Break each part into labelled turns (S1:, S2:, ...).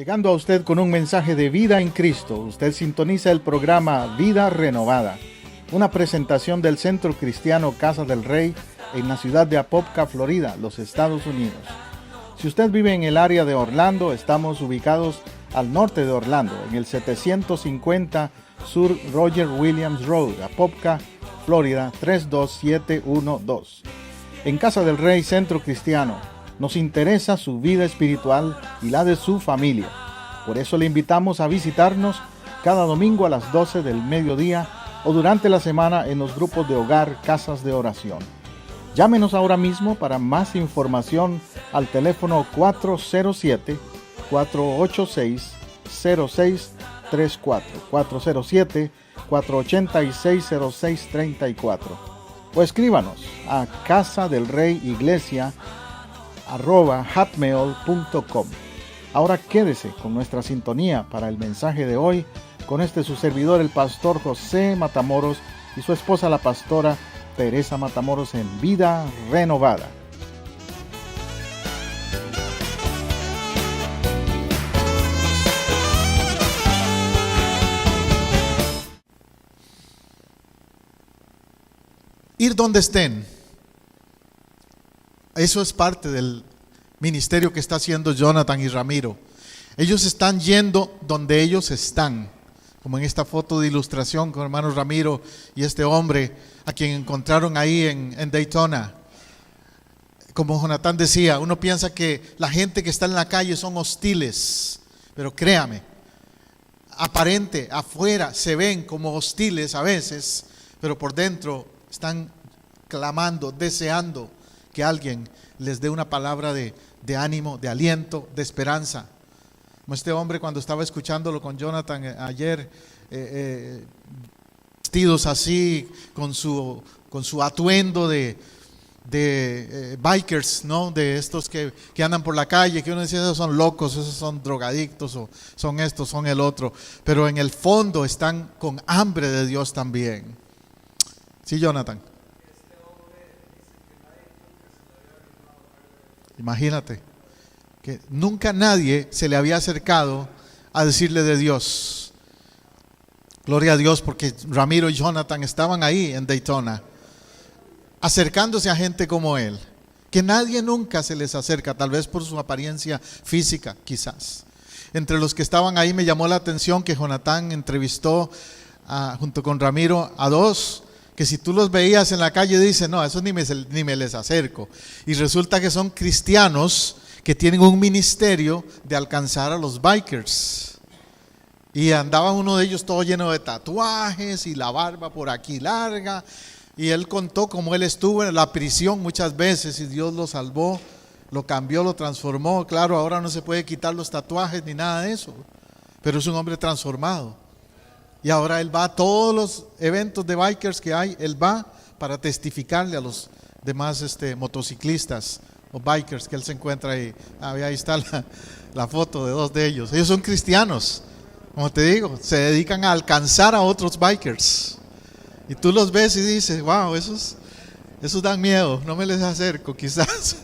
S1: Llegando a usted con un mensaje de vida en Cristo, usted sintoniza el programa Vida Renovada, una presentación del Centro Cristiano Casa del Rey en la ciudad de Apopka, Florida, los Estados Unidos. Si usted vive en el área de Orlando, estamos ubicados al norte de Orlando, en el 750 Sur Roger Williams Road, Apopka, Florida 32712. En Casa del Rey Centro Cristiano, nos interesa su vida espiritual y la de su familia. Por eso le invitamos a visitarnos cada domingo a las 12 del mediodía o durante la semana en los grupos de hogar Casas de Oración. Llámenos ahora mismo para más información al teléfono 407-486-0634, 407-486-0634. O escríbanos a casadelreyiglesia@hotmail.com. Ahora quédese con nuestra sintonía para el mensaje de hoy, con su servidor, el pastor José Matamoros, y su esposa, la pastora Teresa Matamoros, en Vida Renovada. Ir donde estén. Eso es parte del ministerio que está haciendo Jonathan y Ramiro. Ellos están yendo donde ellos están, como en esta foto de ilustración con hermanos Ramiro y este hombre a quien encontraron ahí en Daytona. Como Jonathan decía, uno piensa que la gente que está en la calle son hostiles, pero créame, aparente, afuera se ven como hostiles a veces, pero por dentro están clamando, deseando que alguien les dé una palabra de ánimo, de aliento, de esperanza. Como este hombre, cuando estaba escuchándolo con Jonathan ayer, vestidos así, con su atuendo de bikers, ¿no? De estos que andan por la calle, que uno dice, esos son locos, esos son drogadictos, o son estos, son el otro. Pero en el fondo están con hambre de Dios también. Sí, Jonathan. Imagínate que nunca nadie se le había acercado a decirle de Dios. Gloria a Dios, porque Ramiro y Jonathan estaban ahí en Daytona, acercándose a gente como él, que nadie nunca se les acerca, tal vez por su apariencia física, quizás. Entre los que estaban ahí me llamó la atención que Jonathan entrevistó junto con Ramiro a dos que si tú los veías en la calle dices, no, esos ni me les acerco. Y resulta que son cristianos que tienen un ministerio de alcanzar a los bikers. Y andaba uno de ellos todo lleno de tatuajes y la barba por aquí larga. Y él contó cómo él estuvo en la prisión muchas veces y Dios lo salvó, lo cambió, lo transformó. Claro, ahora no se puede quitar los tatuajes ni nada de eso, pero es un hombre transformado. Y ahora él va a todos los eventos de bikers que hay, él va para testificarle a los demás motociclistas o bikers que él se encuentra ahí. Ahí está la foto de dos de ellos. Ellos son cristianos, como te digo, se dedican a alcanzar a otros bikers. Y tú los ves y dices, wow, esos dan miedo, no me les acerco quizás.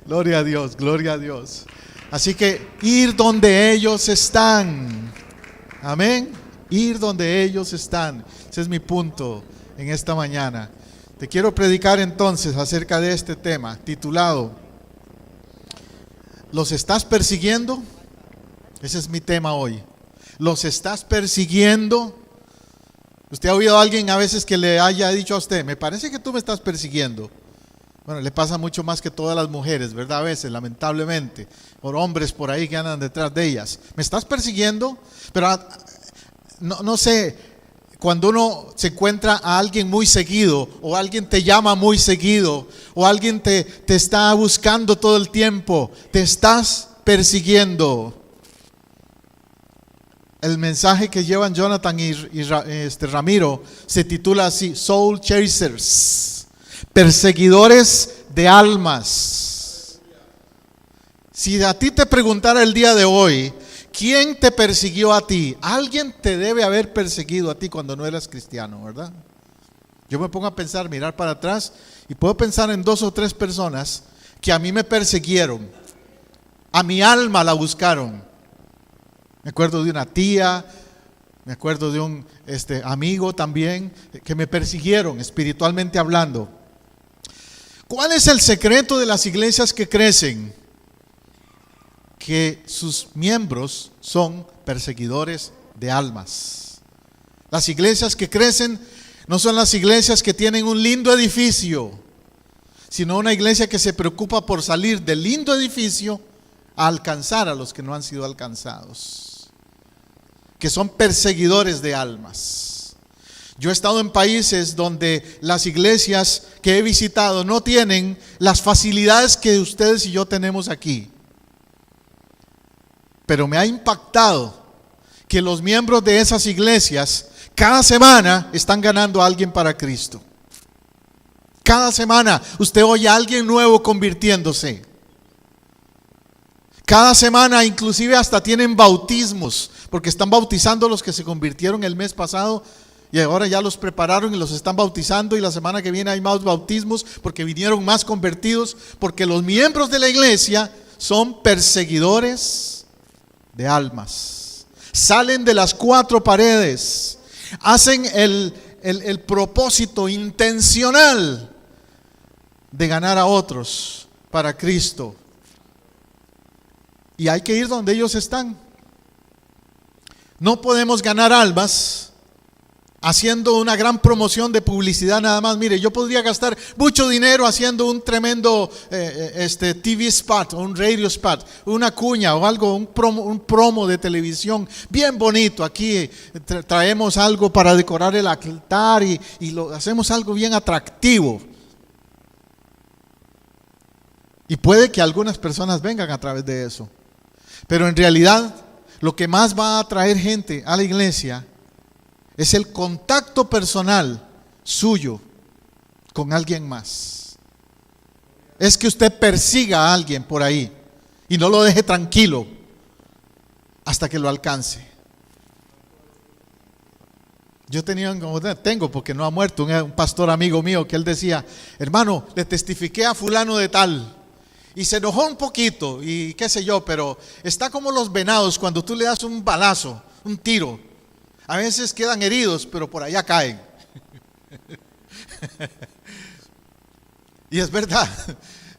S1: Gloria a Dios, gloria a Dios. Así que ir donde ellos están. Amén. Ir donde ellos están. Ese es mi punto en esta mañana. Te quiero predicar entonces acerca de este tema titulado ¿los estás persiguiendo? Ese es mi tema hoy. ¿Los estás persiguiendo? ¿Usted ha oído a alguien a veces que le haya dicho a usted, me parece que tú me estás persiguiendo? Bueno, le pasa mucho más que todas las mujeres, ¿verdad? A veces, lamentablemente, por hombres por ahí que andan detrás de ellas. ¿Me estás persiguiendo? Pero no sé, cuando uno se encuentra a alguien muy seguido, o alguien te llama muy seguido, o alguien te está buscando todo el tiempo, te estás persiguiendo. El mensaje que llevan Jonathan y Ramiro se titula así: Soul Chasers, perseguidores de almas. Si a ti te preguntara el día de hoy, ¿quién te persiguió a ti? Alguien te debe haber perseguido a ti cuando no eras cristiano, ¿verdad? Yo me pongo a pensar, mirar para atrás, y puedo pensar en 2 o 3 personas que a mí me persiguieron. A mi alma la buscaron. Me acuerdo de una tía, me acuerdo de un amigo también, que me persiguieron espiritualmente hablando. ¿Cuál es el secreto de las iglesias que crecen? Que sus miembros son perseguidores de almas. Las iglesias que crecen no son las iglesias que tienen un lindo edificio, sino una iglesia que se preocupa por salir del lindo edificio a alcanzar a los que no han sido alcanzados, que son perseguidores de almas. Yo he estado en países donde las iglesias que he visitado no tienen las facilidades que ustedes y yo tenemos aquí. Pero me ha impactado que los miembros de esas iglesias cada semana están ganando a alguien para Cristo. Cada semana usted oye a alguien nuevo convirtiéndose. Cada semana inclusive hasta tienen bautismos, porque están bautizando a los que se convirtieron el mes pasado y ahora ya los prepararon y los están bautizando, y la semana que viene hay más bautismos porque vinieron más convertidos, porque los miembros de la iglesia son perseguidores de almas. Salen de las cuatro paredes, hacen el propósito intencional de ganar a otros para Cristo. Y hay que ir donde ellos están. No podemos ganar almas haciendo una gran promoción de publicidad nada más. Mire, yo podría gastar mucho dinero haciendo un tremendo TV spot, un radio spot, una cuña o algo, un promo de televisión bien bonito. Aquí traemos algo para decorar el altar y lo hacemos algo bien atractivo. Y puede que algunas personas vengan a través de eso. Pero en realidad, lo que más va a atraer gente a la iglesia es el contacto personal suyo con alguien más. Es que usted persiga a alguien por ahí y no lo deje tranquilo hasta que lo alcance. Yo tengo, porque no ha muerto, un pastor amigo mío que él decía: hermano, le testifiqué a fulano de tal. Y se enojó un poquito y qué sé yo, pero está como los venados cuando tú le das un balazo, un tiro. A veces quedan heridos, pero por allá caen. Y es verdad,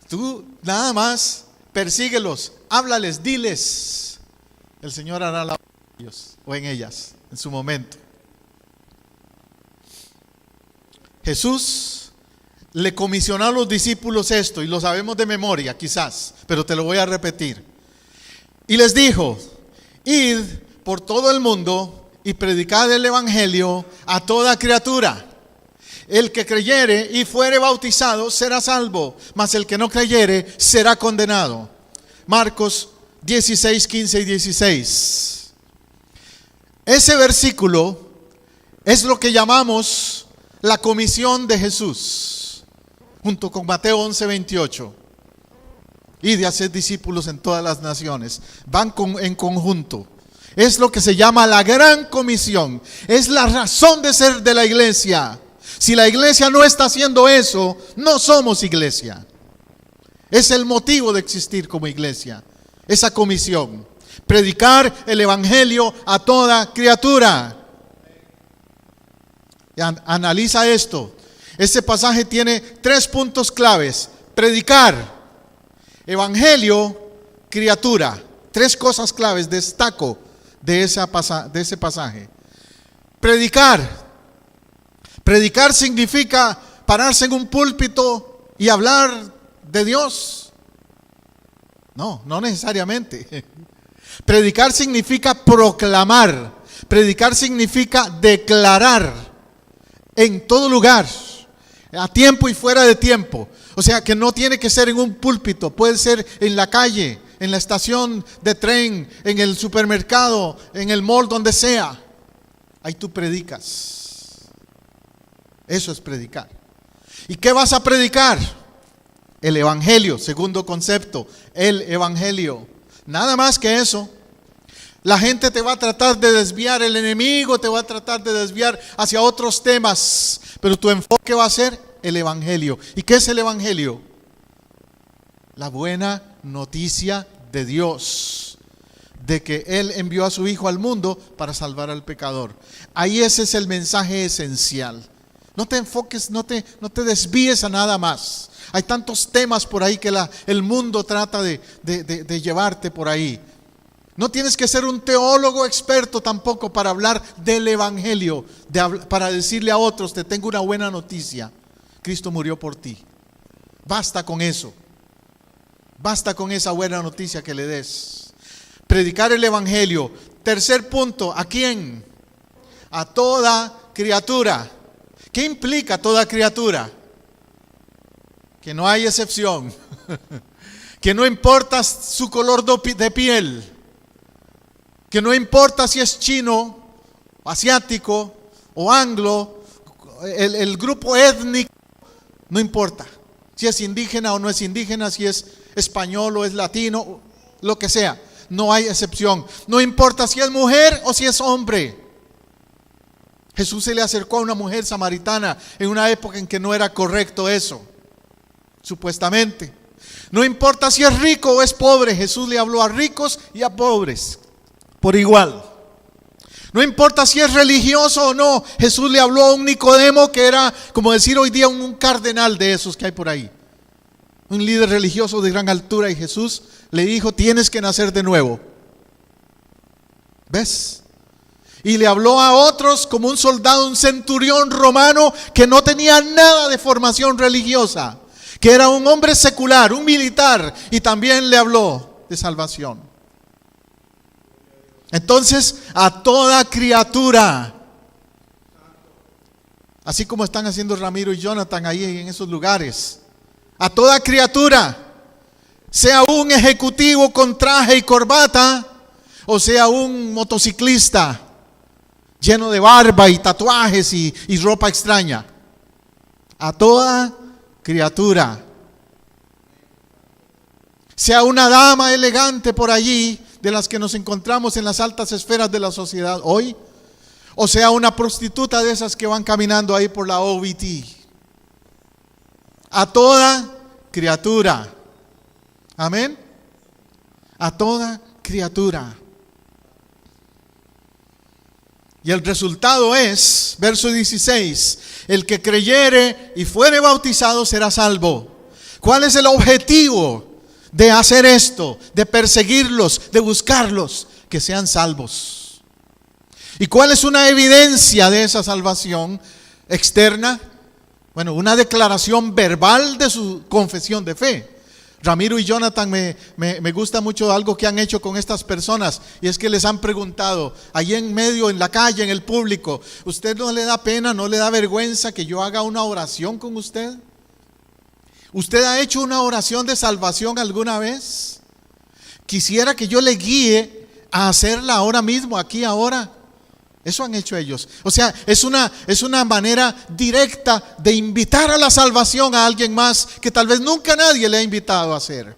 S1: tú nada más persíguelos, háblales, diles. El Señor hará la obra en ellos o en ellas en su momento. Jesús le comisionó a los discípulos esto, y lo sabemos de memoria quizás, pero te lo voy a repetir. Y les dijo: id por todo el mundo y predicad el evangelio a toda criatura. El que creyere y fuere bautizado será salvo, mas el que no creyere será condenado. Marcos 16, 15 y 16. Ese versículo es lo que llamamos la comisión de Jesús, junto con Mateo 11, 28. Y de hacer discípulos en todas las naciones. Van en conjunto. Es lo que se llama la gran comisión. Es la razón de ser de la iglesia. Si la iglesia no está haciendo eso, no somos iglesia. Es el motivo de existir como iglesia. Esa comisión. Predicar el evangelio a toda criatura. Analiza esto. Este pasaje tiene 3 puntos claves: predicar, evangelio, criatura. 3 cosas claves destaco de ese pasaje. Predicar. Predicar significa pararse en un púlpito y hablar de Dios. No necesariamente. Predicar significa proclamar. Predicar significa declarar en todo lugar, a tiempo y fuera de tiempo. O sea que no tiene que ser en un púlpito, puede ser en la calle, en la estación de tren, en el supermercado, en el mall, donde sea. Ahí tú predicas. Eso es predicar. ¿Y qué vas a predicar? El evangelio, segundo concepto, el evangelio. Nada más que eso. La gente te va a tratar de desviar, el enemigo te va a tratar de desviar hacia otros temas, pero tu enfoque va a ser el evangelio. ¿Y qué es el evangelio? La buena noticia de Dios, de que Él envió a su Hijo al mundo para salvar al pecador. Ahí ese es el mensaje esencial. No te enfoques, no te desvíes a nada más. Hay tantos temas por ahí que el mundo trata de llevarte por ahí. No tienes que ser un teólogo experto tampoco para hablar del Evangelio, para decirle a otros: te tengo una buena noticia, Cristo murió por ti. Basta con eso. Basta con esa buena noticia que le des. Predicar el Evangelio. Tercer punto, ¿a quién? A toda criatura. ¿Qué implica toda criatura? Que no hay excepción. Que no importa su color de piel. Que no importa si es chino, asiático o anglo, el grupo étnico, no importa. Si es indígena o no es indígena, si es español o es latino, lo que sea. No hay excepción. No importa si es mujer o si es hombre. Jesús se le acercó a una mujer samaritana en una época en que no era correcto eso, supuestamente. No importa si es rico o es pobre, Jesús le habló a ricos y a pobres por igual. No importa si es religioso o no, Jesús le habló a un Nicodemo que era, como decir hoy día, un cardenal de esos que hay por ahí, un líder religioso de gran altura, y Jesús le dijo: tienes que nacer de nuevo. ¿Ves? Y le habló a otros como un soldado, un centurión romano que no tenía nada de formación religiosa, que era un hombre secular, un militar, y también le habló de salvación. Entonces, a toda criatura, así como están haciendo Ramiro y Jonathan ahí en esos lugares, a toda criatura, sea un ejecutivo con traje y corbata, o sea un motociclista lleno de barba y tatuajes y ropa extraña. A toda criatura, sea una dama elegante por allí, de las que nos encontramos en las altas esferas de la sociedad hoy, o sea una prostituta de esas que van caminando ahí por la OBT. A toda criatura. Amén. A toda criatura. Y el resultado es, verso 16: el que creyere y fuere bautizado será salvo. ¿Cuál es el objetivo de hacer esto? De perseguirlos, de buscarlos, que sean salvos. ¿Y cuál es una evidencia de esa salvación externa? Bueno, una declaración verbal de su confesión de fe. Ramiro y Jonathan me gusta mucho algo que han hecho con estas personas, y es que les han preguntado allí en medio, en la calle, en el público: ¿usted no le da pena, no le da vergüenza que yo haga una oración con usted? ¿Usted ha hecho una oración de salvación alguna vez? Quisiera que yo le guíe a hacerla ahora mismo, aquí, ahora. Eso han hecho ellos. O sea, es una manera directa de invitar a la salvación a alguien más que tal vez nunca nadie le ha invitado a hacer.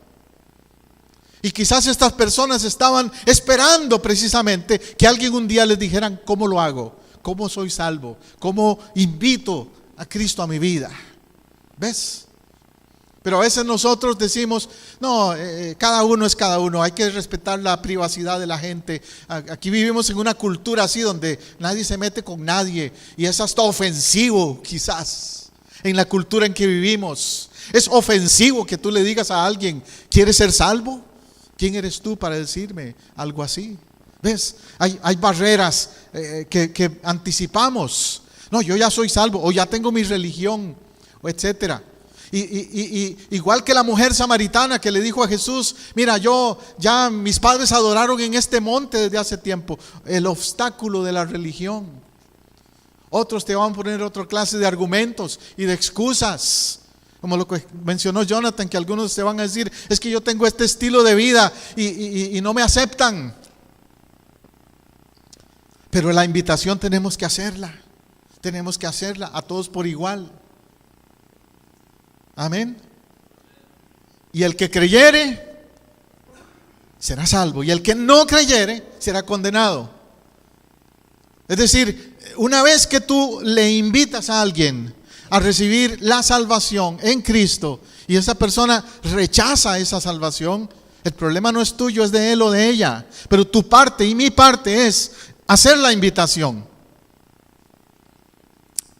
S1: Y quizás estas personas estaban esperando precisamente que alguien un día les dijeran: ¿cómo lo hago? ¿Cómo soy salvo? ¿Cómo invito a Cristo a mi vida? ¿Ves? Pero a veces nosotros decimos: no, cada uno es cada uno, hay que respetar la privacidad de la gente. Aquí vivimos en una cultura así donde nadie se mete con nadie, y es hasta ofensivo quizás en la cultura en que vivimos. Es ofensivo que tú le digas a alguien: ¿quieres ser salvo? ¿Quién eres tú para decirme algo así? ¿Ves? Hay barreras que anticipamos. No, yo ya soy salvo, o ya tengo mi religión, o etcétera. Y igual que la mujer samaritana que le dijo a Jesús: mira, mis padres adoraron en este monte desde hace tiempo. El obstáculo de la religión. Otros te van a poner otra clase de argumentos y de excusas, como lo que mencionó Jonathan, que algunos te van a decir: es que yo tengo este estilo de vida y no me aceptan. Pero la invitación tenemos que hacerla a todos por igual. Amén. Y el que creyere será salvo, y el que no creyere será condenado. Es decir, una vez que tú le invitas a alguien a recibir la salvación en Cristo y esa persona rechaza esa salvación, El problema no es tuyo, es de él o de ella. Pero tu parte y mi parte es hacer la invitación.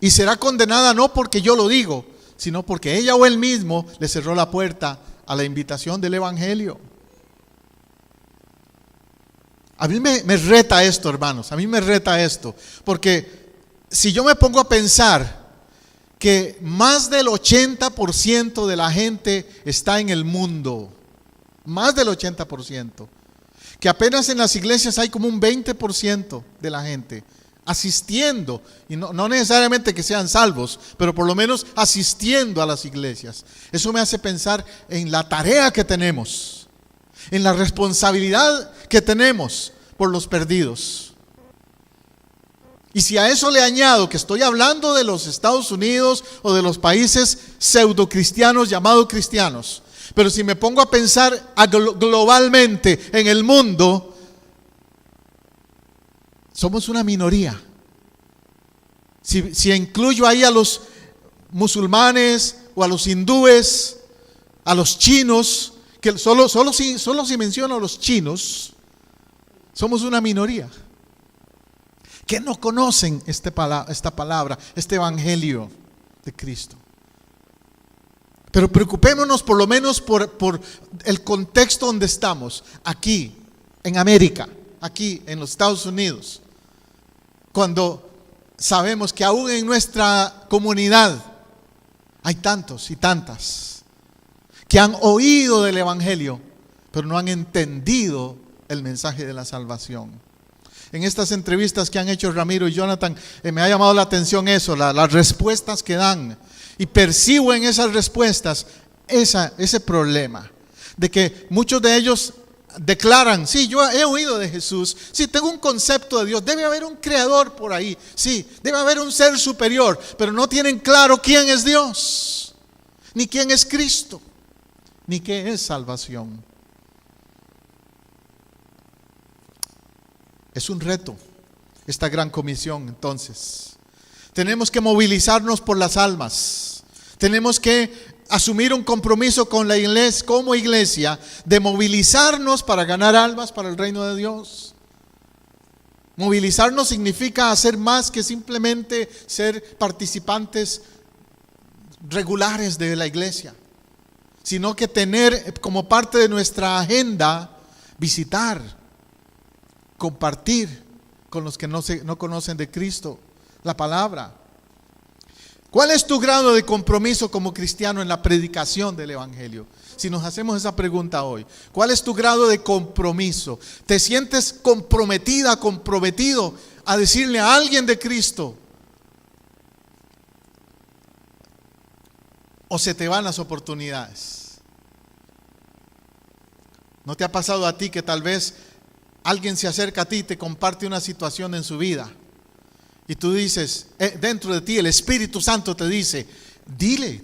S1: Y será condenada no porque yo lo digo, sino porque ella o él mismo le cerró la puerta a la invitación del evangelio. A mí me reta esto, hermanos, a mí me reta esto. Porque si yo me pongo a pensar que más del 80% de la gente está en el mundo, más del 80%, que apenas en las iglesias hay como un 20% de la gente asistiendo, y no necesariamente que sean salvos, pero por lo menos asistiendo a las iglesias. Eso me hace pensar en la tarea que tenemos, en la responsabilidad que tenemos por los perdidos. Y si a eso le añado que estoy hablando de los Estados Unidos o de los países pseudo cristianos llamados cristianos, pero si me pongo a pensar globalmente en el mundo, somos una minoría. Si incluyo ahí a los musulmanes o a los hindúes, a los chinos, que solo si menciono a los chinos, somos una minoría que no conocen esta palabra, este evangelio de Cristo. Pero preocupémonos por lo menos por el contexto donde estamos, aquí en América, aquí en los Estados Unidos, cuando sabemos que aún en nuestra comunidad hay tantos y tantas que han oído del evangelio, pero no han entendido el mensaje de la salvación. En estas entrevistas que han hecho Ramiro y Jonathan, me ha llamado la atención eso, las respuestas que dan. Y percibo en esas respuestas ese problema de que muchos de ellos declaran: sí, yo he oído de Jesús, sí, tengo un concepto de Dios, debe haber un creador por ahí, sí, debe haber un ser superior, pero no tienen claro quién es Dios, ni quién es Cristo, ni qué es salvación. Es un reto esta gran comisión. Entonces tenemos que movilizarnos por las almas, tenemos que asumir un compromiso con la iglesia, como iglesia, de movilizarnos para ganar almas para el reino de Dios. Movilizarnos significa hacer más que simplemente ser participantes regulares de la iglesia, sino que tener como parte de nuestra agenda visitar, compartir con los que no conocen de Cristo la palabra. ¿Cuál es tu grado de compromiso como cristiano en la predicación del evangelio? Si nos hacemos esa pregunta hoy, ¿cuál es tu grado de compromiso? ¿Te sientes comprometida, comprometido a decirle a alguien de Cristo? ¿O se te van las oportunidades? ¿No te ha pasado a ti que tal vez alguien se acerca a ti y te comparte una situación en su vida? Y tú dices, dentro de ti el Espíritu Santo te dice: dile.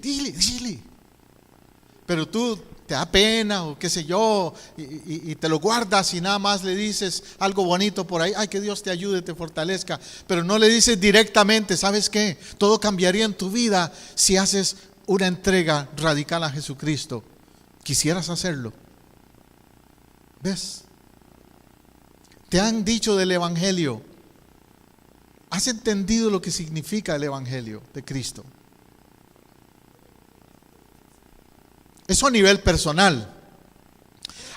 S1: Pero tú te da pena o qué sé yo, y te lo guardas y nada más le dices algo bonito por ahí: ay, que Dios te ayude, te fortalezca. Pero no le dices directamente: ¿sabes qué? Todo cambiaría en tu vida si haces una entrega radical a Jesucristo. ¿Quisieras hacerlo? ¿Ves? Te han dicho del evangelio. ¿Has entendido lo que significa el evangelio de Cristo? Eso a nivel personal.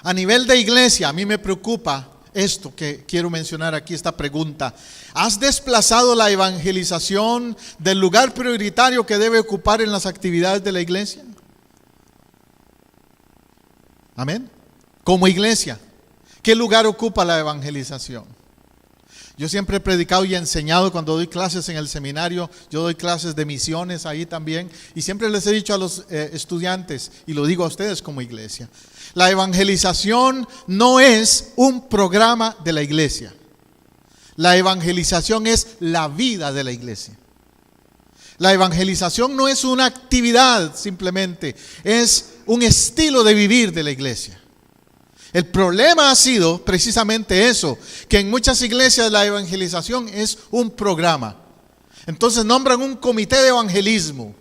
S1: A nivel de iglesia, a mí me preocupa esto que quiero mencionar aquí, esta pregunta. ¿Has desplazado la evangelización del lugar prioritario que debe ocupar en las actividades de la iglesia? Amén. Como iglesia, ¿qué lugar ocupa la evangelización? Yo siempre he predicado y enseñado cuando doy clases en el seminario. Yo doy clases de misiones ahí también, y siempre les he dicho a los estudiantes, y lo digo a ustedes como iglesia: la evangelización no es un programa de la iglesia. La evangelización es la vida de la iglesia. La evangelización no es una actividad simplemente, es un estilo de vivir de la iglesia. El problema ha sido precisamente eso, que en muchas iglesias la evangelización es un programa. Entonces nombran un comité de evangelismo.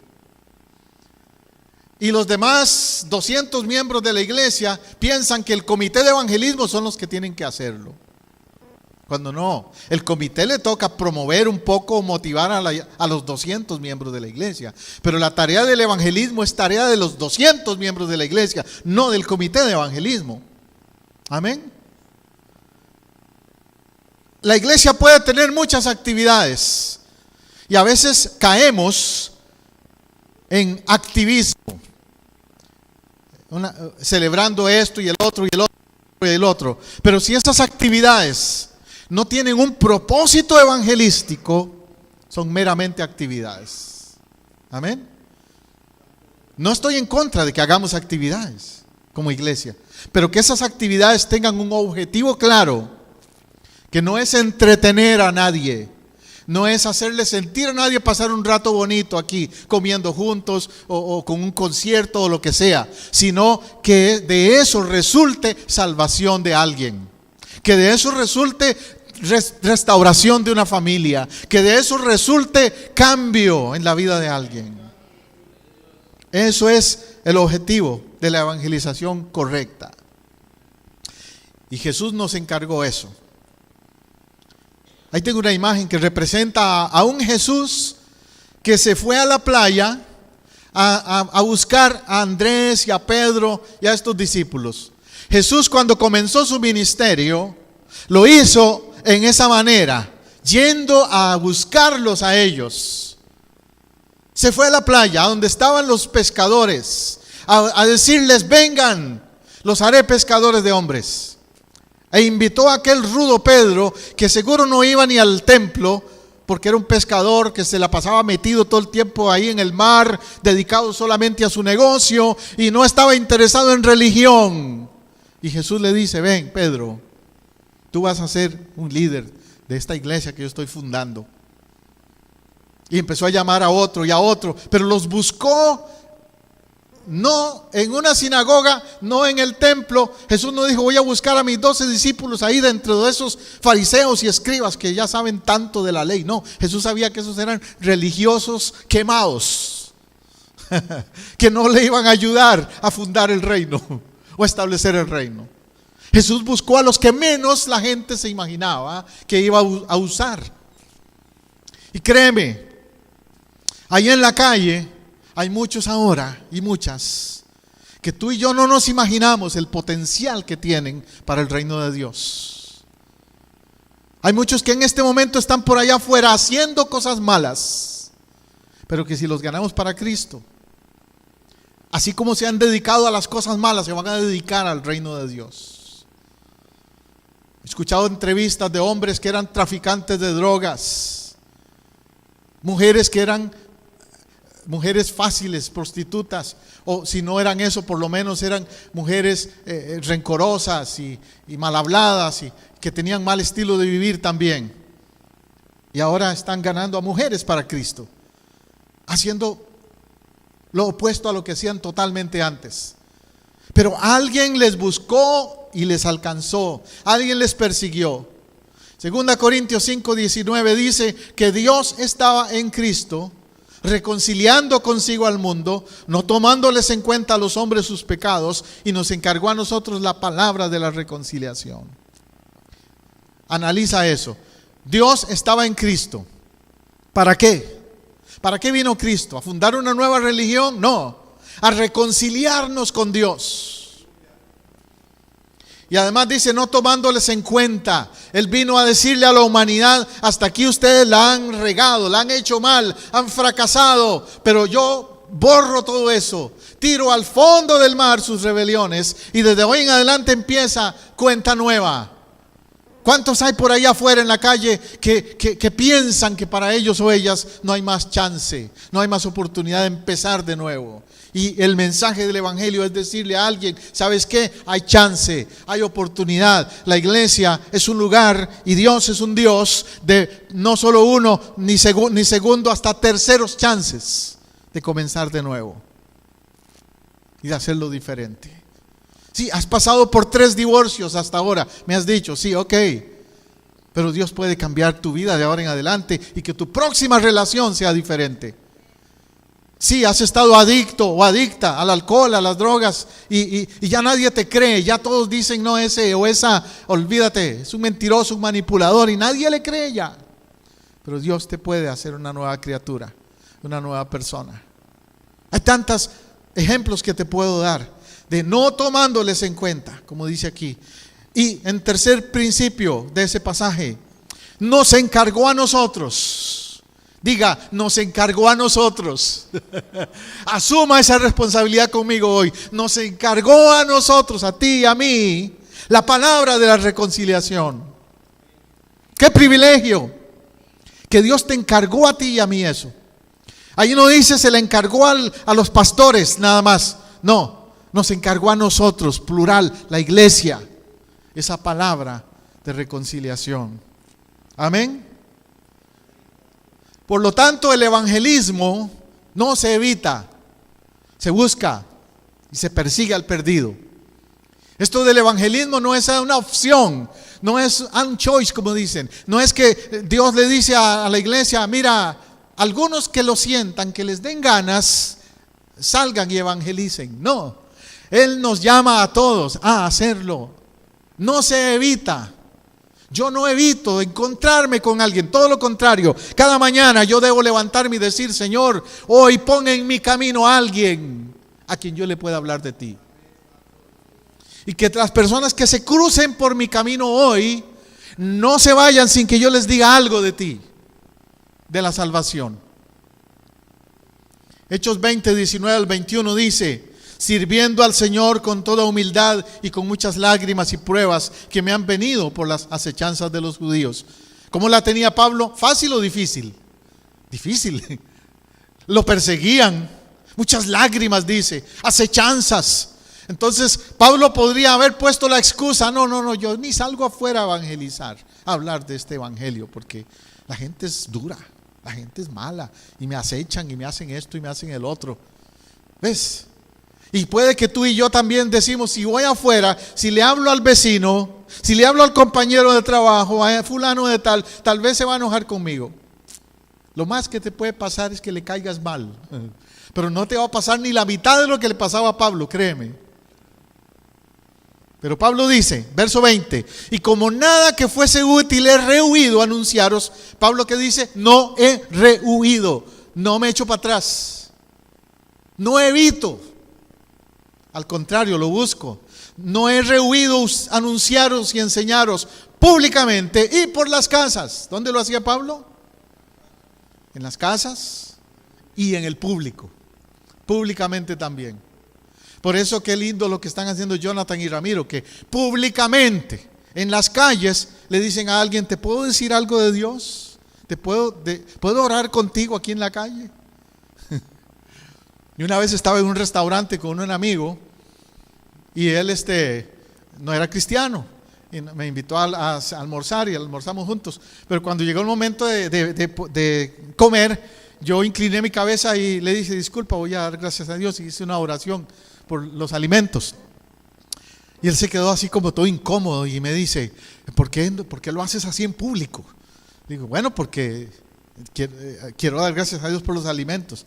S1: Y los demás 200 miembros de la iglesia piensan que el comité de evangelismo son los que tienen que hacerlo. Cuando no, el comité le toca promover un poco, motivar a los 200 miembros de la iglesia. Pero la tarea del evangelismo es tarea de los 200 miembros de la iglesia, no del comité de evangelismo. Amén. La iglesia puede tener muchas actividades y a veces caemos en activismo, celebrando esto y el otro y el otro y el otro. Pero si esas actividades no tienen un propósito evangelístico, son meramente actividades. Amén. No estoy en contra de que hagamos actividades como iglesia, pero que esas actividades tengan un objetivo claro, que no es entretener a nadie, no es hacerle sentir a nadie pasar un rato bonito aquí, comiendo juntos o con un concierto o lo que sea, sino que de eso resulte salvación de alguien, que de eso resulte restauración de una familia, que de eso resulte cambio en la vida de alguien. Eso es el objetivo de la evangelización correcta. Y Jesús nos encargó eso. Ahí tengo una imagen que representa a un Jesús que se fue a la playa a buscar a Andrés y a Pedro y a estos discípulos. Jesús, cuando comenzó su ministerio, lo hizo en esa manera, yendo a buscarlos a ellos. Se fue a la playa donde estaban los pescadores a decirles: vengan, los haré pescadores de hombres. E invitó a aquel rudo Pedro, que seguro no iba ni al templo, porque era un pescador que se la pasaba metido todo el tiempo ahí en el mar, dedicado solamente a su negocio y no estaba interesado en religión. Y Jesús le dice: ven, Pedro, tú vas a ser un líder de esta iglesia que yo estoy fundando. Y empezó a llamar a otro y a otro, pero los buscó no en una sinagoga, no en el templo. Jesús no dijo: voy a buscar a mis 12 discípulos ahí dentro de esos fariseos y escribas que ya saben tanto de la ley. No, Jesús sabía que esos eran religiosos quemados que no le iban a ayudar a fundar el reino o a establecer el reino. Jesús buscó a los que menos la gente se imaginaba que iba a usar. Y créeme, ahí en la calle hay muchos ahora y muchas que tú y yo no nos imaginamos el potencial que tienen para el reino de Dios. Hay muchos que en este momento están por allá afuera haciendo cosas malas, pero que si los ganamos para Cristo, así como se han dedicado a las cosas malas, se van a dedicar al reino de Dios. He escuchado entrevistas de hombres que eran traficantes de drogas, mujeres que eran mujeres fáciles, prostitutas, o si no eran eso, por lo menos eran mujeres rencorosas y mal habladas y que tenían mal estilo de vivir también. Y ahora están ganando a mujeres para Cristo, haciendo lo opuesto a lo que hacían totalmente antes. Pero alguien les buscó y les alcanzó, alguien les persiguió. 2 Corintios 5:19 dice que Dios estaba en Cristo, reconciliando consigo al mundo, no tomándoles en cuenta a los hombres sus pecados, y nos encargó a nosotros la palabra de la reconciliación. Analiza eso. Dios estaba en Cristo. ¿Para qué? ¿Para qué vino Cristo? ¿A fundar una nueva religión? No, a reconciliarnos con Dios. Y además dice, no tomándoles en cuenta. Él vino a decirle a la humanidad: hasta aquí ustedes la han regado, la han hecho mal, han fracasado, pero yo borro todo eso, tiro al fondo del mar sus rebeliones, y desde hoy en adelante empieza cuenta nueva. ¿Cuántos hay por allá afuera en la calle que piensan que para ellos o ellas no hay más chance, no hay más oportunidad de empezar de nuevo? Y el mensaje del evangelio es decirle a alguien: ¿sabes qué? Hay chance, hay oportunidad. La iglesia es un lugar y Dios es un Dios de no solo uno, ni segundo, hasta terceros chances de comenzar de nuevo y de hacerlo diferente. Sí, has pasado por 3 divorcios hasta ahora, me has dicho, sí, ok, pero Dios puede cambiar tu vida de ahora en adelante y que tu próxima relación sea diferente. Sí, has estado adicto o adicta al alcohol, a las drogas y ya nadie te cree, ya todos dicen no, ese o esa, olvídate, es un mentiroso, un manipulador y nadie le cree ya. Pero Dios te puede hacer una nueva criatura, una nueva persona. Hay tantos ejemplos que te puedo dar de no tomándoles en cuenta, como dice aquí. Y en tercer principio de ese pasaje, nos encargó a nosotros. Diga, nos encargó a nosotros. Asuma esa responsabilidad conmigo hoy. Nos encargó a nosotros, a ti y a mí, la palabra de la reconciliación. ¡Qué privilegio! Que Dios te encargó a ti y a mí eso. Ahí no dice se le encargó a los pastores nada más. No, nos encargó a nosotros, plural, la iglesia. Esa palabra de reconciliación. Amén. Por lo tanto, el evangelismo no se evita, se busca y se persigue al perdido. Esto del evangelismo no es una opción, no es un choice como dicen. No es que Dios le dice a la iglesia, mira, algunos que lo sientan, que les den ganas, salgan y evangelicen. No, Él nos llama a todos a hacerlo. No se evita. Yo no evito encontrarme con alguien, todo lo contrario. Cada mañana yo debo levantarme y decir, Señor, hoy pon en mi camino a alguien a quien yo le pueda hablar de ti. Y que las personas que se crucen por mi camino hoy no se vayan sin que yo les diga algo de ti, de la salvación. Hechos 20, 19 al 21 dice: sirviendo al Señor con toda humildad y con muchas lágrimas y pruebas que me han venido por las acechanzas de los judíos. ¿Cómo la tenía Pablo? ¿Fácil o difícil? Difícil. Lo perseguían. Muchas lágrimas, dice. Acechanzas. Entonces Pablo podría haber puesto la excusa: no, yo ni salgo afuera a evangelizar, a hablar de este evangelio, porque la gente es dura, la gente es mala, y me acechan y me hacen esto y me hacen el otro. ¿Ves? Y puede que tú y yo también decimos, si voy afuera, si le hablo al vecino, si le hablo al compañero de trabajo, a fulano de tal vez se va a enojar conmigo. Lo más que te puede pasar es que le caigas mal, pero no te va a pasar ni la mitad de lo que le pasaba a Pablo, créeme. Pero Pablo dice, verso 20, y como nada que fuese útil he rehuido anunciaros. Pablo, que dice, no he rehuido, no me echo para atrás, no evito. Al contrario, lo busco. No he rehuido anunciaros y enseñaros públicamente y por las casas. ¿Dónde lo hacía Pablo? En las casas y en el público. Públicamente también. Por eso qué lindo lo que están haciendo Jonathan y Ramiro, que públicamente en las calles le dicen a alguien, ¿te puedo decir algo de Dios? ¿Puedo orar contigo aquí en la calle? Y una vez estaba en un restaurante con un amigo y él no era cristiano y me invitó a almorzar y almorzamos juntos. Pero cuando llegó el momento de comer, yo incliné mi cabeza y le dije, disculpa, voy a dar gracias a Dios, y hice una oración por los alimentos. Y él se quedó así como todo incómodo y me dice, ¿por qué lo haces así en público? Digo, bueno, porque quiero dar gracias a Dios por los alimentos.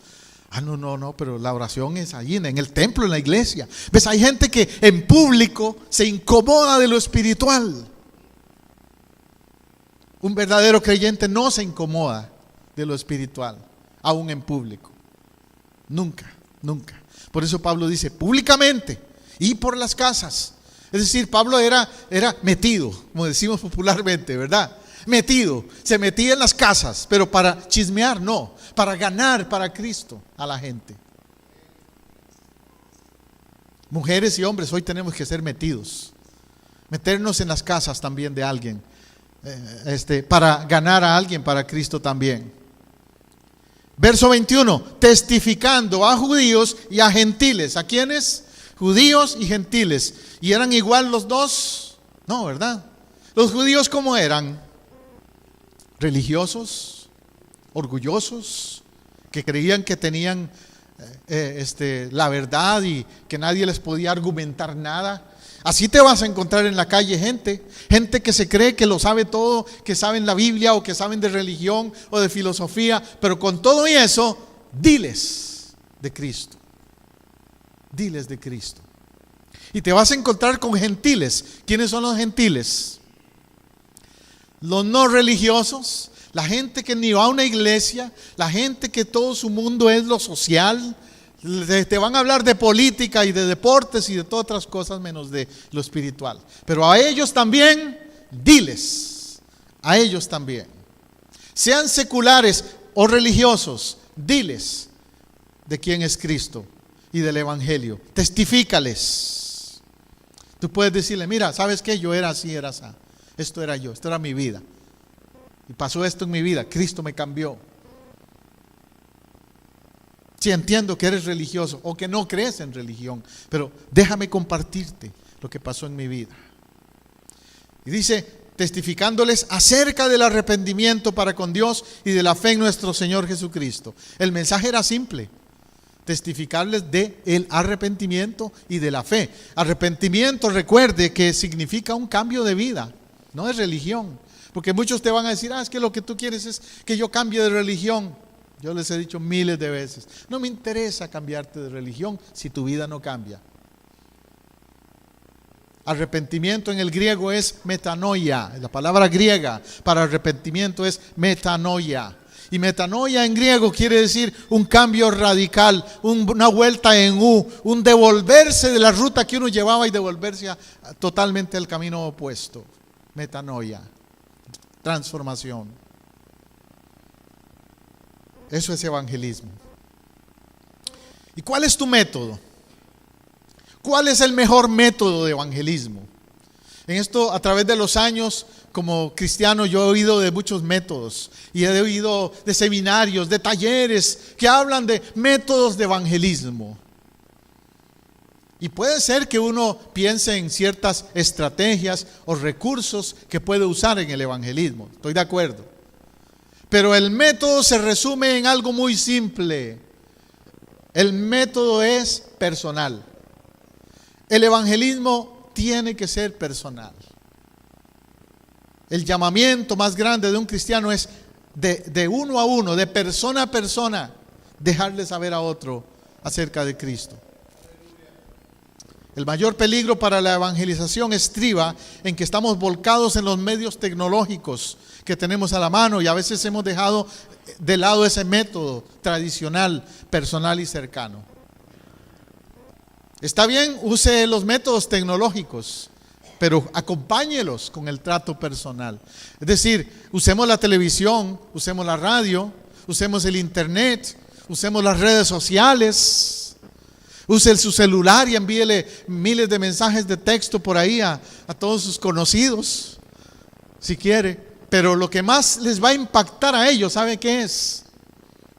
S1: No, pero la oración es allí, en el templo, en la iglesia. ¿Ves? Hay gente que en público se incomoda de lo espiritual. Un verdadero creyente no se incomoda de lo espiritual, aún en público. Nunca. Por eso Pablo dice, públicamente y por las casas. Es decir, Pablo era metido, como decimos popularmente, ¿verdad? Metido, se metía en las casas, pero para chismear no, para ganar para Cristo a la gente. Mujeres y hombres, hoy tenemos que ser metidos, meternos en las casas también de alguien, para ganar a alguien para Cristo también. Verso 21, testificando a judíos y a gentiles. ¿A quiénes? Judíos y gentiles. ¿Y eran igual los dos? No, ¿verdad? Los judíos, ¿cómo eran? Religiosos, orgullosos, que creían que tenían la verdad y que nadie les podía argumentar nada. Así te vas a encontrar en la calle gente que se cree que lo sabe todo, que saben la Biblia o que saben de religión o de filosofía, pero con todo y eso, diles, de Cristo. Diles de Cristo. Y te vas a encontrar con gentiles. ¿Quiénes son los gentiles? Los no religiosos, la gente que ni va a una iglesia, la gente que todo su mundo es lo social. Te van a hablar de política y de deportes y de todas otras cosas menos de lo espiritual. Pero a ellos también, diles, a ellos también. Sean seculares o religiosos, diles de quién es Cristo y del Evangelio. Testifícales. Tú puedes decirle, mira, ¿sabes qué? Yo era así, era así. Esto era yo, esto era mi vida. Y pasó esto en mi vida, Cristo me cambió. Sí, entiendo que eres religioso o que no crees en religión, pero déjame compartirte lo que pasó en mi vida. Y dice, testificándoles acerca del arrepentimiento para con Dios y de la fe en nuestro Señor Jesucristo. El mensaje era simple. Testificarles de el arrepentimiento y de la fe. Arrepentimiento, recuerde que significa un cambio de vida, no es religión. Porque muchos te van a decir, es que lo que tú quieres es que yo cambie de religión. Yo les he dicho miles de veces, no me interesa cambiarte de religión si tu vida no cambia. Arrepentimiento en el griego es metanoia. La palabra griega para arrepentimiento es metanoia. Y metanoia en griego quiere decir un cambio radical, una vuelta en U, un devolverse de la ruta que uno llevaba y devolverse totalmente al camino opuesto. Metanoia, transformación. Eso es evangelismo. ¿Y cuál es tu método? ¿Cuál es el mejor método de evangelismo? En esto, a través de los años, como cristiano, yo he oído de muchos métodos. Y he oído de seminarios, de talleres que hablan de métodos de evangelismo. Y puede ser que uno piense en ciertas estrategias o recursos que puede usar en el evangelismo. Estoy de acuerdo. Pero el método se resume en algo muy simple. El método es personal. El evangelismo tiene que ser personal. El llamamiento más grande de un cristiano es de uno a uno, de persona a persona, dejarle saber a otro acerca de Cristo. El mayor peligro para la evangelización estriba en que estamos volcados en los medios tecnológicos que tenemos a la mano y a veces hemos dejado de lado ese método tradicional, personal y cercano. Está bien, use los métodos tecnológicos, pero acompáñelos con el trato personal. Es decir, usemos la televisión, usemos la radio, usemos el internet, usemos las redes sociales. Use su celular y envíele miles de mensajes de texto por ahí a todos sus conocidos, si quiere. Pero lo que más les va a impactar a ellos, ¿sabe qué es?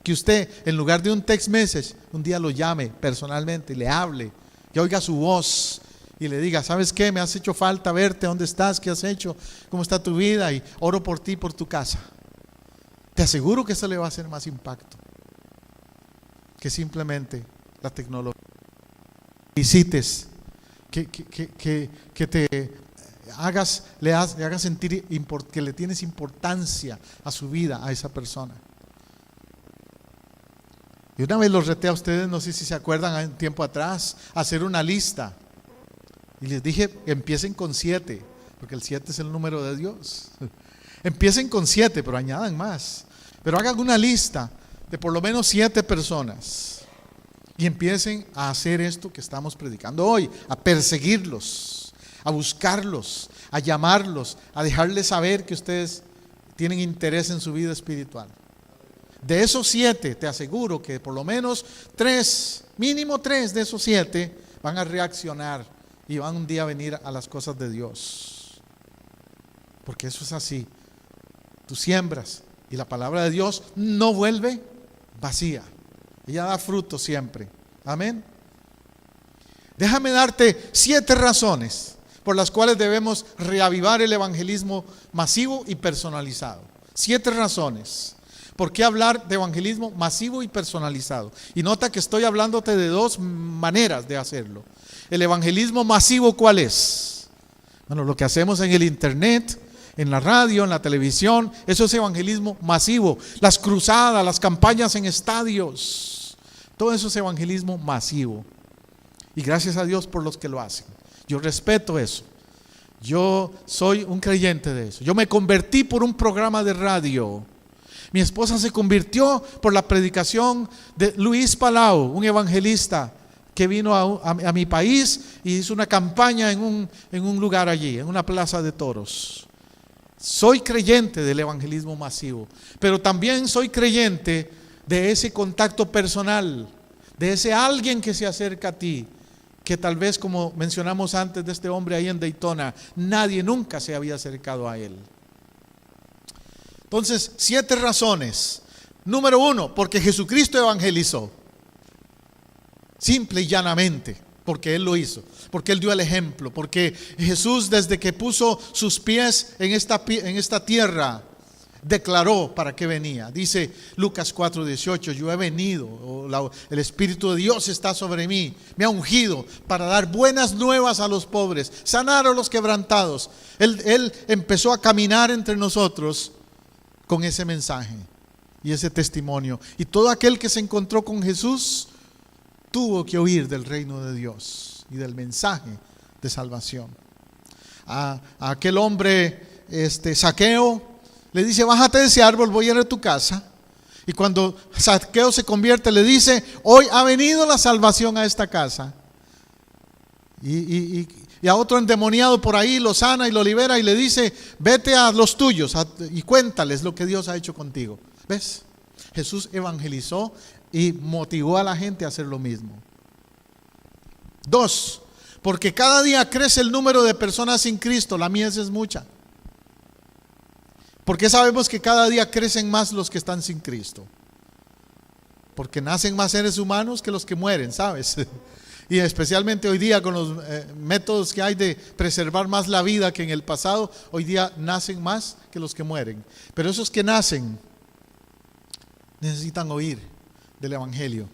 S1: Que usted, en lugar de un text message, un día lo llame personalmente, le hable, que oiga su voz y le diga, ¿sabes qué? Me has hecho falta verte, ¿dónde estás? ¿Qué has hecho? ¿Cómo está tu vida? Y oro por ti, por tu casa. Te aseguro que eso le va a hacer más impacto que simplemente la tecnología. Visites, que te hagas, le hagas sentir que le tienes importancia a su vida, a esa persona. Y una vez los reté a ustedes, no sé si se acuerdan, un tiempo atrás, a hacer una lista. Y les dije, empiecen con 7, porque el 7 es el número de Dios. Empiecen con 7, pero añadan más. Pero hagan una lista de por lo menos 7 personas. Y empiecen a hacer esto que estamos predicando hoy, a perseguirlos, a buscarlos, a llamarlos, a dejarles saber que ustedes tienen interés en su vida espiritual. De esos 7, te aseguro que por lo menos 3, mínimo 3 de esos 7 van a reaccionar y van un día a venir a las cosas de Dios. Porque eso es así. Tú siembras y la palabra de Dios no vuelve vacía. Ella da fruto siempre. Amén. Déjame darte 7 razones por las cuales debemos reavivar el evangelismo masivo y personalizado. 7 razones. ¿Por qué hablar de evangelismo masivo y personalizado? Y nota que estoy hablándote de 2 maneras de hacerlo. El evangelismo masivo, ¿cuál es? Bueno, lo que hacemos en el internet, en la radio, en la televisión, eso es evangelismo masivo. Las cruzadas, las campañas en estadios, Todo eso es evangelismo masivo. Y gracias a Dios por los que lo hacen. Yo respeto eso. Yo soy un creyente de eso. Yo me convertí por un programa de radio. Mi esposa se convirtió por la predicación de Luis Palau, un evangelista que vino a mi país y hizo una campaña en un lugar allí, en una plaza de toros. Soy creyente del evangelismo masivo, pero también soy creyente de ese contacto personal, de ese alguien que se acerca a ti, que tal vez, como mencionamos antes de este hombre ahí en Daytona, nadie nunca se había acercado a él. Entonces, 7 razones. Número 1, porque Jesucristo evangelizó. Simple y llanamente, porque Él lo hizo, porque Él dio el ejemplo, porque Jesús, desde que puso sus pies en esta tierra, declaró para qué venía. Dice Lucas 4:18, yo he venido, el Espíritu de Dios está sobre mí, me ha ungido para dar buenas nuevas a los pobres, sanar a los quebrantados. Él empezó a caminar entre nosotros con ese mensaje y ese testimonio. Y todo aquel que se encontró con Jesús tuvo que oír del reino de Dios y del mensaje de salvación. A aquel hombre Zaqueo le dice, bájate de ese árbol, voy a ir a tu casa. Y cuando Zaqueo se convierte, le dice, hoy ha venido la salvación a esta casa. Y a otro endemoniado por ahí lo sana y lo libera y le dice, vete a los tuyos y cuéntales lo que Dios ha hecho contigo. ¿Ves? Jesús evangelizó y motivó a la gente a hacer lo mismo. 2, porque cada día crece el número de personas sin Cristo, la mies es mucha. ¿Por qué sabemos que cada día crecen más los que están sin Cristo? Porque nacen más seres humanos que los que mueren, ¿sabes? Y especialmente hoy día con los métodos que hay de preservar más la vida que en el pasado, hoy día nacen más que los que mueren. Pero esos que nacen necesitan oír del Evangelio.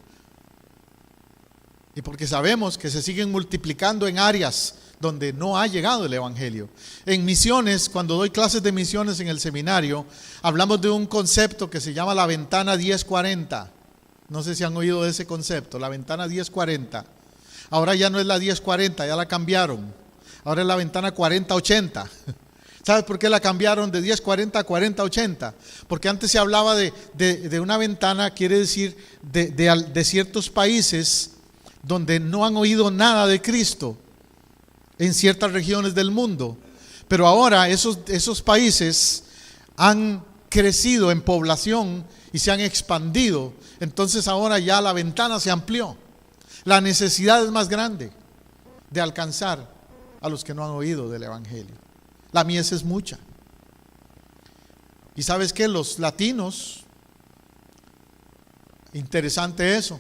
S1: Y porque sabemos que se siguen multiplicando en áreas donde no ha llegado el Evangelio. En misiones, cuando doy clases de misiones en el seminario, hablamos de un concepto que se llama la ventana 1040. No sé si han oído de ese concepto, la ventana 1040. Ahora ya no es la 1040, ya la cambiaron. Ahora es la ventana 4080. ¿Sabes por qué la cambiaron de 1040 a 4080? Porque antes se hablaba de una ventana, quiere decir de ciertos países donde no han oído nada de Cristo en ciertas regiones del mundo. Pero ahora esos países han crecido en población y se han expandido. Entonces ahora ya la ventana se amplió. La necesidad es más grande de alcanzar a los que no han oído del Evangelio. La mies es mucha. Y sabes que los latinos, interesante eso,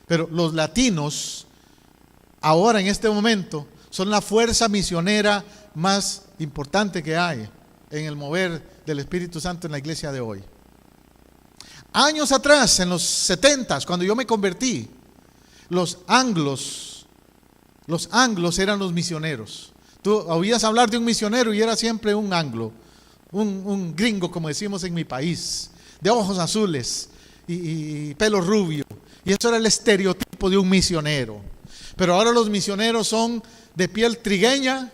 S1: pero los latinos ahora en este momento son la fuerza misionera más importante que hay en el mover del Espíritu Santo en la iglesia de hoy. Años atrás, en los 70s, cuando yo me convertí, los anglos eran los misioneros. Tú oías hablar de un misionero y era siempre un anglo, un gringo, como decimos en mi país, de ojos azules y pelo rubio. Y eso era el estereotipo de un misionero. Pero ahora los misioneros son de piel trigueña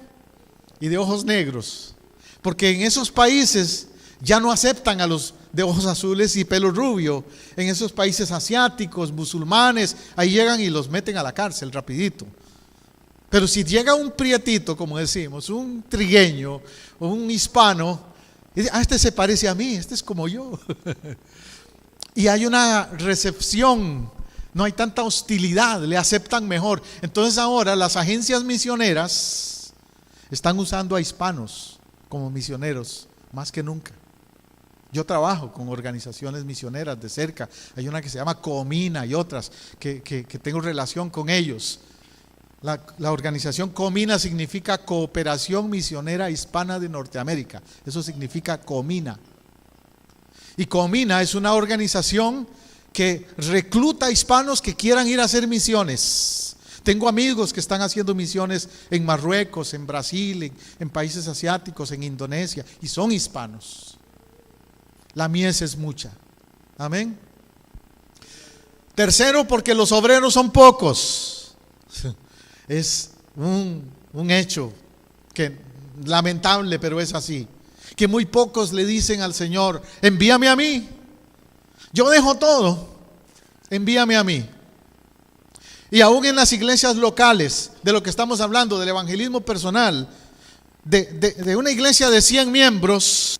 S1: y de ojos negros. Porque en esos países ya no aceptan a los de ojos azules y pelo rubio. En esos países asiáticos, musulmanes, ahí llegan y los meten a la cárcel rapidito. Pero si llega un prietito, como decimos, un trigueño o un hispano, y dice, este se parece a mí, este es como yo. Y hay una recepción, no hay tanta hostilidad, le aceptan mejor. Entonces ahora las agencias misioneras están usando a hispanos como misioneros, más que nunca. Yo trabajo con organizaciones misioneras de cerca. Hay una que se llama Comina y otras que tengo relación con ellos. La organización Comina significa Cooperación Misionera Hispana de Norteamérica. Eso significa Comina. Y Comina es una organización que recluta hispanos que quieran ir a hacer misiones. Tengo amigos que están haciendo misiones en Marruecos, en Brasil, en países asiáticos, en Indonesia, y son hispanos. La mies es mucha. Amén. Tercero, porque los obreros son pocos. Es un hecho que lamentable, pero es así. Que muy pocos le dicen al Señor: envíame a mí. Yo dejo todo, envíame a mí. Y aún en las iglesias locales, de lo que estamos hablando, del evangelismo personal, de una iglesia de 100 miembros,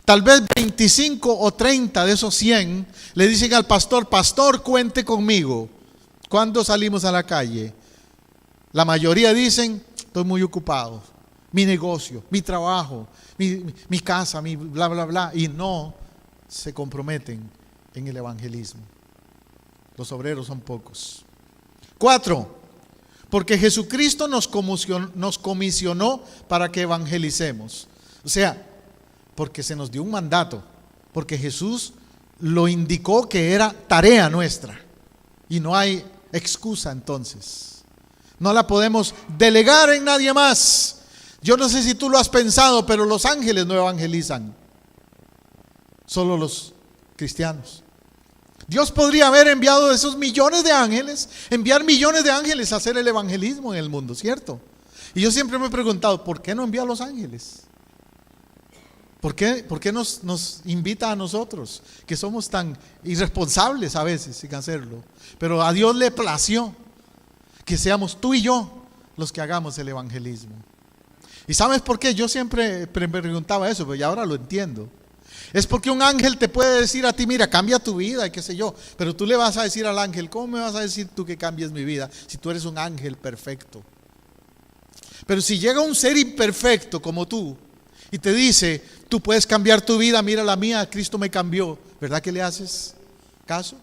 S1: tal vez 25 o 30 de esos 100 le dicen al pastor: pastor, cuente conmigo. ¿Cuándo salimos a la calle? La mayoría dicen: estoy muy ocupado, mi negocio, mi trabajo, mi casa, mi bla, bla, bla. Y no se comprometen en el evangelismo. Los obreros son pocos. 4, porque Jesucristo nos comisionó para que evangelicemos. O sea, porque se nos dio un mandato, porque Jesús lo indicó que era tarea nuestra. Y no hay excusa entonces. No la podemos delegar en nadie más. Yo no sé si tú lo has pensado, pero los ángeles no evangelizan. Solo los cristianos. Dios podría haber enviado esos millones de ángeles, enviar millones de ángeles a hacer el evangelismo en el mundo, ¿cierto? Y yo siempre me he preguntado: ¿por qué no envía a los ángeles? ¿Por qué nos invita a nosotros, que somos tan irresponsables a veces sin hacerlo? Pero a Dios le plació que seamos tú y yo los que hagamos el evangelismo. ¿Y sabes por qué? Yo siempre me preguntaba eso, pero ya ahora lo entiendo. Es porque un ángel te puede decir a ti: mira, cambia tu vida y qué sé yo. Pero tú le vas a decir al ángel: ¿cómo me vas a decir tú que cambies mi vida si tú eres un ángel perfecto? Pero si llega un ser imperfecto como tú y te dice: tú puedes cambiar tu vida, mira la mía, Cristo me cambió, ¿verdad que le haces caso?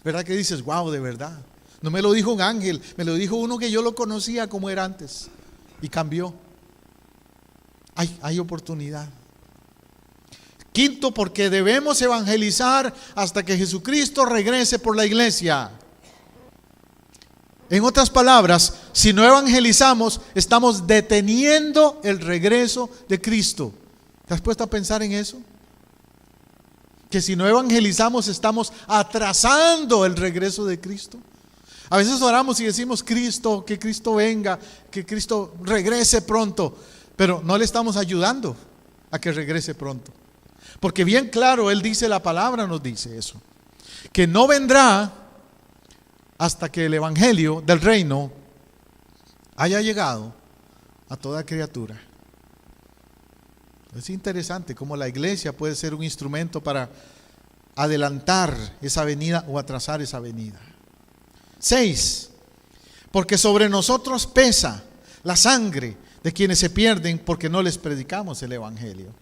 S1: ¿Verdad que dices: wow, de verdad? No me lo dijo un ángel, me lo dijo uno que yo lo conocía como era antes y cambió. Hay oportunidad. 5, porque debemos evangelizar hasta que Jesucristo regrese por la iglesia. En otras palabras, si no evangelizamos, estamos deteniendo el regreso de Cristo. ¿Te has puesto a pensar en eso? Que si no evangelizamos, estamos atrasando el regreso de Cristo. A veces oramos y decimos: Cristo, que Cristo venga, que Cristo regrese pronto. Pero no le estamos ayudando a que regrese pronto. Porque bien claro, Él dice, la palabra nos dice eso, que no vendrá hasta que el evangelio del reino haya llegado a toda criatura. Es interesante cómo la iglesia puede ser un instrumento para adelantar esa venida o atrasar esa venida. 6, porque sobre nosotros pesa la sangre de quienes se pierden porque no les predicamos el evangelio.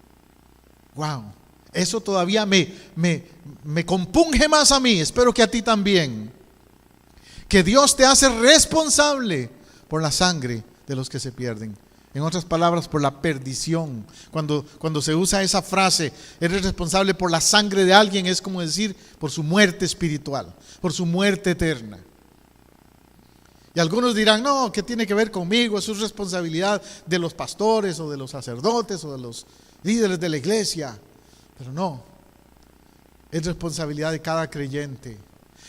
S1: Wow, eso todavía me compunge más a mí, espero que a ti también. Que Dios te hace responsable por la sangre de los que se pierden. En otras palabras, por la perdición. Cuando se usa esa frase, eres responsable por la sangre de alguien, es como decir por su muerte espiritual, por su muerte eterna. Y algunos dirán: no, ¿qué tiene que ver conmigo? Eso es responsabilidad de los pastores o de los sacerdotes o de los líderes de la iglesia. Pero no, es responsabilidad de cada creyente.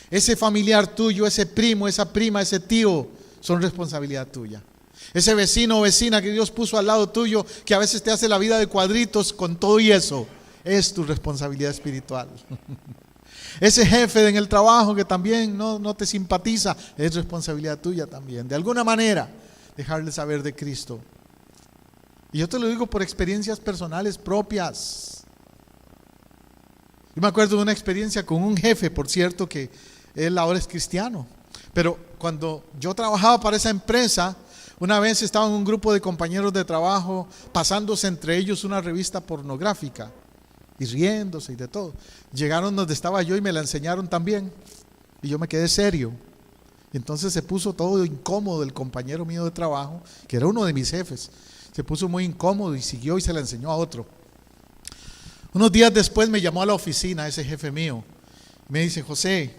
S1: Ese familiar tuyo, ese primo, esa prima, ese tío, son responsabilidad tuya. Ese vecino o vecina que Dios puso al lado tuyo, que a veces te hace la vida de cuadritos, con todo y eso, es tu responsabilidad espiritual. Ese jefe en el trabajo que también no te simpatiza, es responsabilidad tuya también. De alguna manera, dejarle saber de Cristo. Y yo te lo digo por experiencias personales propias. Yo me acuerdo de una experiencia con un jefe, por cierto, que él ahora es cristiano. Pero cuando yo trabajaba para esa empresa, una vez estaba en un grupo de compañeros de trabajo pasándose entre ellos una revista pornográfica y riéndose y de todo. Llegaron donde estaba yo y me la enseñaron también. Y yo me quedé serio. Y entonces se puso todo incómodo el compañero mío de trabajo, que era uno de mis jefes. Se puso muy incómodo y siguió y se la enseñó a otro. Unos días después me llamó a la oficina ese jefe mío. Me dice: José,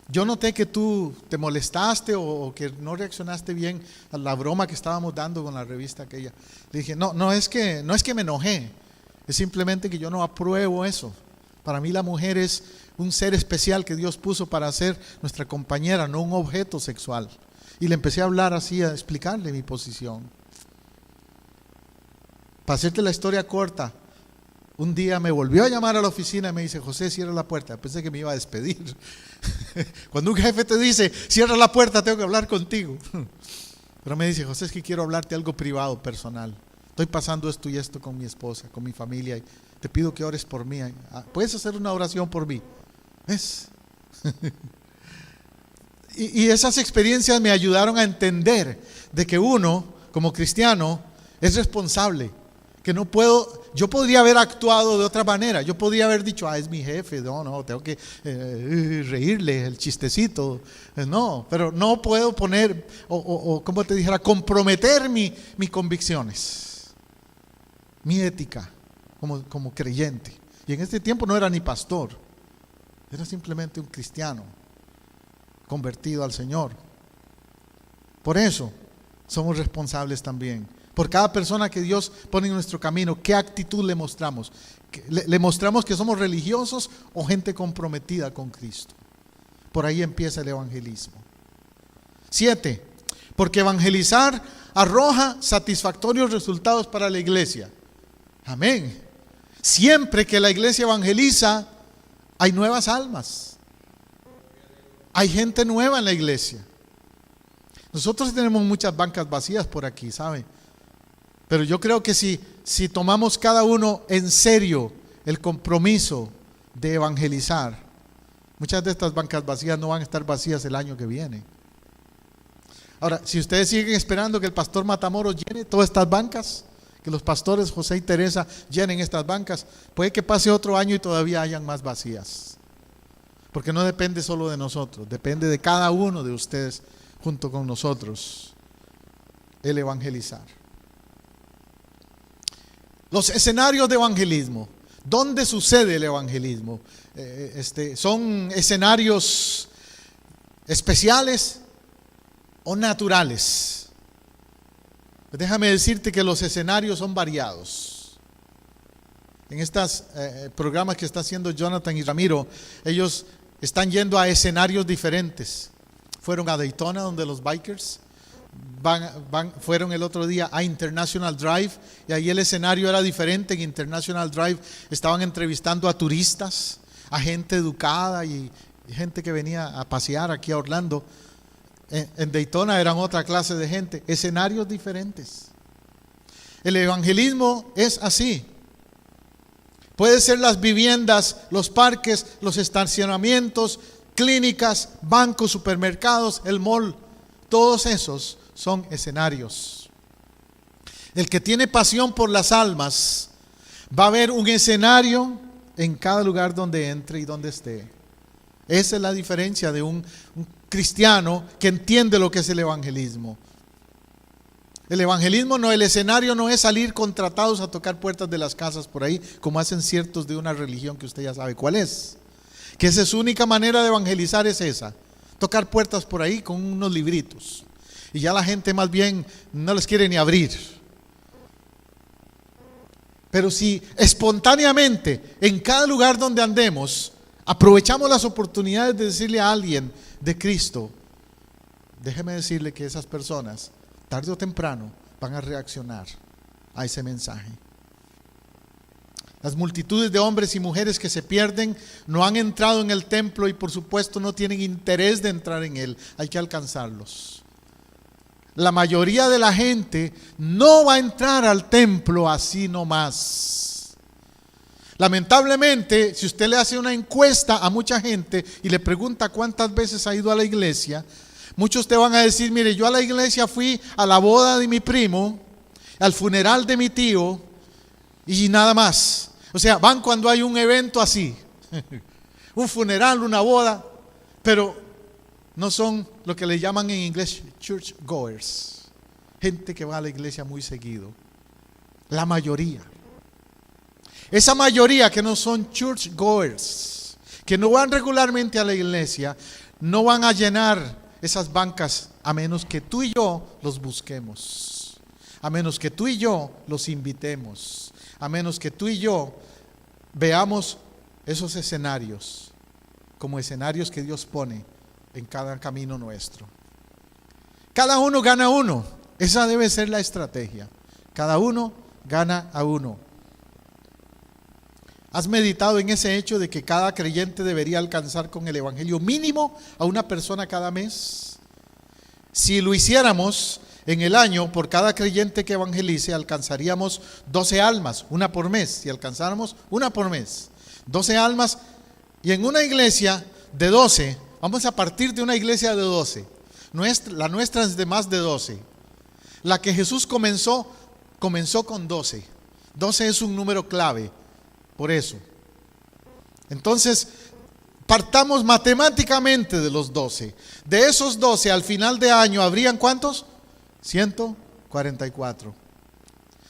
S1: yo noté que tú te molestaste o que no reaccionaste bien a la broma que estábamos dando con la revista aquella. Le dije: no es que me enojé, es simplemente que yo no apruebo eso. Para mí la mujer es un ser especial que Dios puso para ser nuestra compañera, no un objeto sexual. Y le empecé a hablar así, a explicarle mi posición. Para hacerte la historia corta, un día me volvió a llamar a la oficina y me dice: José, cierra la puerta. Pensé que me iba a despedir. Cuando un jefe te dice: cierra la puerta, tengo que hablar contigo. Pero me dice: José, es que quiero hablarte algo privado, personal. Estoy pasando esto y esto con mi esposa, con mi familia, y te pido que ores por mí. ¿Puedes hacer una oración por mí? ¿Ves? y esas experiencias me ayudaron a entender de que uno, como cristiano, es responsable. Que no puedo, yo podría haber actuado de otra manera. Yo podría haber dicho: es mi jefe, no, tengo que reírle el chistecito. No, pero no puedo poner, o como te dijera, comprometer mis convicciones, mi ética como creyente. Y en este tiempo no era ni pastor, era simplemente un cristiano convertido al Señor. Por eso somos responsables también. Por cada persona que Dios pone en nuestro camino, ¿qué actitud le mostramos? ¿Le mostramos que somos religiosos o gente comprometida con Cristo? Por ahí empieza el evangelismo. 7. Porque evangelizar arroja satisfactorios resultados para la iglesia. Amén. Siempre que la iglesia evangeliza, hay nuevas almas. Hay gente nueva en la iglesia. Nosotros tenemos muchas bancas vacías por aquí, ¿sabe? Pero yo creo que si tomamos cada uno en serio el compromiso de evangelizar, muchas de estas bancas vacías no van a estar vacías el año que viene. Ahora, si ustedes siguen esperando que el pastor Matamoros llene todas estas bancas, que los pastores José y Teresa llenen estas bancas, puede que pase otro año y todavía hayan más vacías. Porque no depende solo de nosotros, depende de cada uno de ustedes junto con nosotros el evangelizar. Los escenarios de evangelismo. ¿Dónde sucede el evangelismo? ¿Son escenarios especiales o naturales? Pues déjame decirte que los escenarios son variados. En estos programas que está haciendo Jonathan y Ramiro, ellos están yendo a escenarios diferentes. Fueron a Daytona, donde los bikers fueron el otro día a International Drive, y ahí el escenario era diferente. En International Drive estaban entrevistando a turistas, a gente educada y gente que venía a pasear aquí a Orlando. En Daytona eran otra clase de gente, escenarios diferentes. El evangelismo es así. Puede ser las viviendas, los parques, los estacionamientos, clínicas, bancos, supermercados, el mall. Todos esos son escenarios. El que tiene pasión por las almas va a ver un escenario en cada lugar donde entre y donde esté. Esa es la diferencia de un cristiano que entiende lo que es el evangelismo. El evangelismo no, el escenario no es salir contratados a tocar puertas de las casas por ahí, como hacen ciertos de una religión que usted ya sabe cuál es. Que esa es su única manera de evangelizar, es esa. Tocar puertas por ahí con unos libritos. Y ya la gente más bien no les quiere ni abrir. Pero si espontáneamente, en cada lugar donde andemos, aprovechamos las oportunidades de decirle a alguien de Cristo, déjeme decirle que esas personas, tarde o temprano, van a reaccionar a ese mensaje. Las multitudes de hombres y mujeres que se pierden no han entrado en el templo y por supuesto no tienen interés de entrar en él. Hay que alcanzarlos. La mayoría de la gente no va a entrar al templo así nomás. Lamentablemente, si usted le hace una encuesta a mucha gente y le pregunta cuántas veces ha ido a la iglesia, muchos te van a decir: mire, yo a la iglesia fui a la boda de mi primo, al funeral de mi tío y nada más. O sea, van cuando hay un evento así, un funeral, una boda, pero no son lo que le llaman en inglés church goers, gente que va a la iglesia muy seguido. La mayoría. Esa mayoría que no son church goers, que no van regularmente a la iglesia, no van a llenar esas bancas a menos que tú y yo los busquemos, a menos que tú y yo los invitemos, a menos que tú y yo veamos esos escenarios como escenarios que Dios pone en cada camino nuestro. Cada uno gana uno. Esa debe ser la estrategia. Cada uno gana a uno. ¿Has meditado en ese hecho de que cada creyente debería alcanzar con el evangelio mínimo a una persona cada mes? Si lo hiciéramos en el año, por cada creyente que evangelice, alcanzaríamos 12 almas, una por mes. Si alcanzáramos una por mes, 12 almas. Y en una iglesia de 12, vamos a partir de una iglesia de 12. La nuestra es de más de 12. La que Jesús comenzó con 12. 12 es un número clave, por eso. Entonces, partamos matemáticamente de los 12. De esos 12, al final de año, ¿habrían cuántos? 144.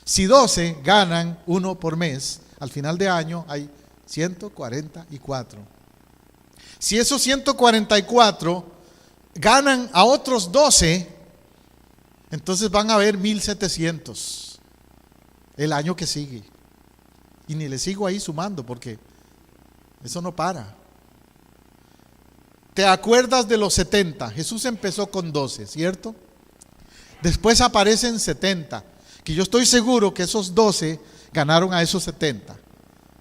S1: Si 12 ganan uno por mes, al final de año hay 144. Si esos 144 ganan a otros 12, entonces van a haber 1700 el año que sigue. Y ni le sigo ahí sumando porque eso no para. ¿Te acuerdas de los 70? Jesús empezó con 12, ¿cierto? Después aparecen 70, que yo estoy seguro que esos 12 ganaron a esos 70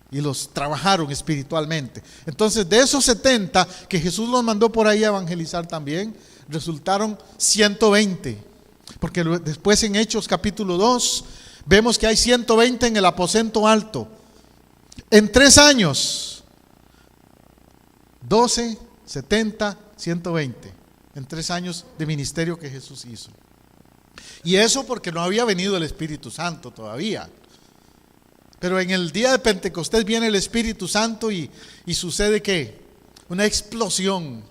S1: y los trabajaron espiritualmente. Entonces, de esos 70 que Jesús los mandó por ahí a evangelizar también, resultaron 120. Porque después en Hechos capítulo 2 vemos que hay 120 en el aposento alto. En 3 años, 12, 70, 120. En 3 años de ministerio que Jesús hizo. Y eso porque no había venido el Espíritu Santo todavía. Pero en el día de Pentecostés viene el Espíritu Santo y sucede ¿qué? Una explosión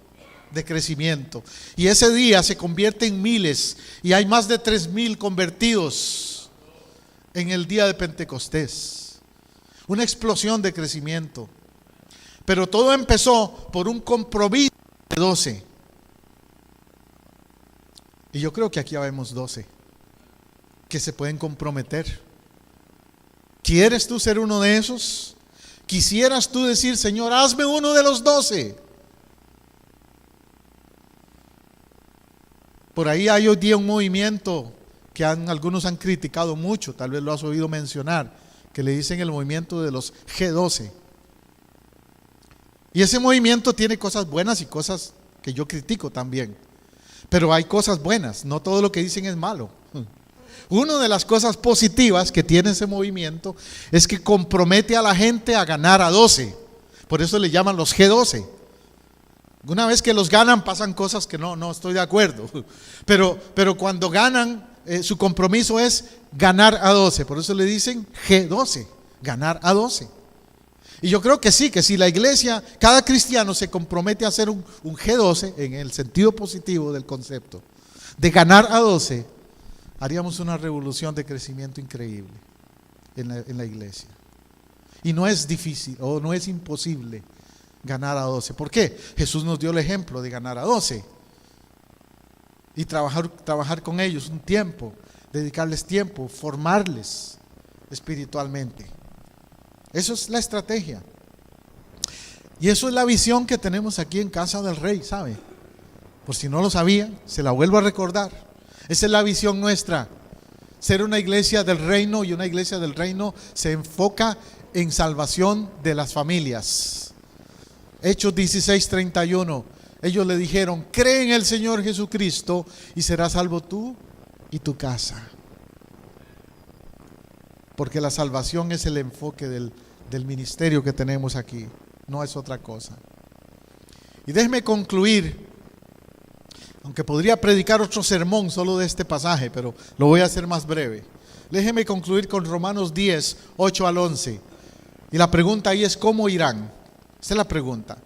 S1: de crecimiento. Y ese día se convierte en miles y hay más de 3000 convertidos en el día de Pentecostés. Una explosión de crecimiento. Pero todo empezó por un compromiso de 12. Y yo creo que aquí habemos 12 que se pueden comprometer. ¿Quieres tú ser uno de esos? ¿Quisieras tú decir, Señor, hazme uno de los 12? Por ahí hay hoy día un movimiento que algunos han criticado mucho, tal vez lo has oído mencionar, que le dicen el movimiento de los G12. Y ese movimiento tiene cosas buenas y cosas que yo critico también. Pero hay cosas buenas, no todo lo que dicen es malo. Una de las cosas positivas que tiene ese movimiento es que compromete a la gente a ganar a 12. Por eso le llaman los G12. Una vez que los ganan pasan cosas que no estoy de acuerdo. Pero cuando ganan, su compromiso es ganar a 12. Por eso le dicen G12, ganar a 12. Y yo creo que sí, que si la iglesia, cada cristiano se compromete a hacer un G12 en el sentido positivo del concepto, de ganar a 12, haríamos una revolución de crecimiento increíble en la iglesia. Y no es difícil o no es imposible ganar a 12. ¿Por qué? Jesús nos dio el ejemplo de ganar a 12 y trabajar con ellos un tiempo, dedicarles tiempo, formarles espiritualmente. Eso es la estrategia. Y eso es la visión que tenemos aquí en Casa del Rey, ¿sabe? Por si no lo sabía, se la vuelvo a recordar. Esa es la visión nuestra. Ser una iglesia del reino, y una iglesia del reino se enfoca en salvación de las familias. Hechos 16:31. Ellos le dijeron: cree en el Señor Jesucristo y serás salvo tú y tu casa. Porque la salvación es el enfoque del ministerio que tenemos aquí, no es otra cosa. Y déjeme concluir, aunque podría predicar otro sermón solo de este pasaje, pero lo voy a hacer más breve. Déjeme concluir con Romanos 10, 8 al 11. Y la pregunta ahí es: ¿cómo irán? Esa es la pregunta.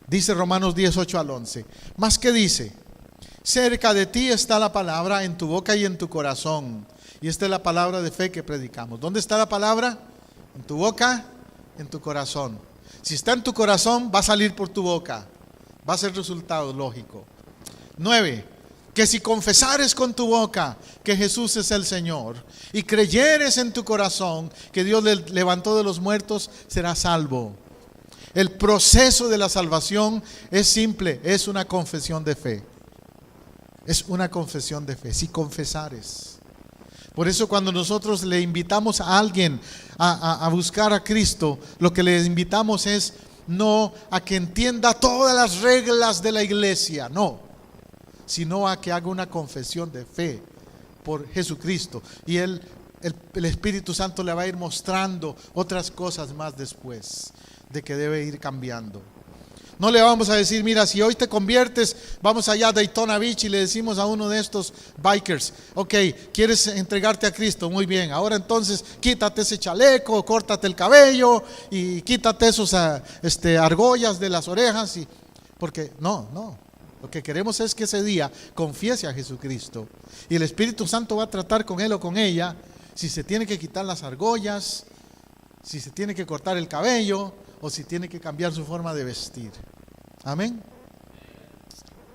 S1: Dice Romanos 10, 8 al 11. Más que dice: cerca de ti está la palabra, en tu boca y en tu corazón. Y esta es la palabra de fe que predicamos. ¿Dónde está la palabra? En tu boca, en tu corazón. Si está en tu corazón, va a salir por tu boca. Va a ser resultado lógico. 9. Que si confesares con tu boca que Jesús es el Señor y creyeres en tu corazón que Dios le levantó de los muertos, serás salvo. El proceso de la salvación es simple, es una confesión de fe. Es una confesión de fe, si confesares. Por eso cuando nosotros le invitamos a alguien a buscar a Cristo, lo que le invitamos es no a que entienda todas las reglas de la iglesia, no, sino a que haga una confesión de fe por Jesucristo. Y el Espíritu Santo le va a ir mostrando otras cosas más después, de que debe ir cambiando. No le vamos a decir, mira, si hoy te conviertes, vamos allá a Daytona Beach y le decimos a uno de estos bikers, ok, ¿quieres entregarte a Cristo? Muy bien, ahora entonces quítate ese chaleco, córtate el cabello y quítate esos argollas de las orejas. Porque no, lo que queremos es que ese día confiese a Jesucristo. Y el Espíritu Santo va a tratar con él o con ella, si se tiene que quitar las argollas, si se tiene que cortar el cabello, o si tiene que cambiar su forma de vestir. Amén.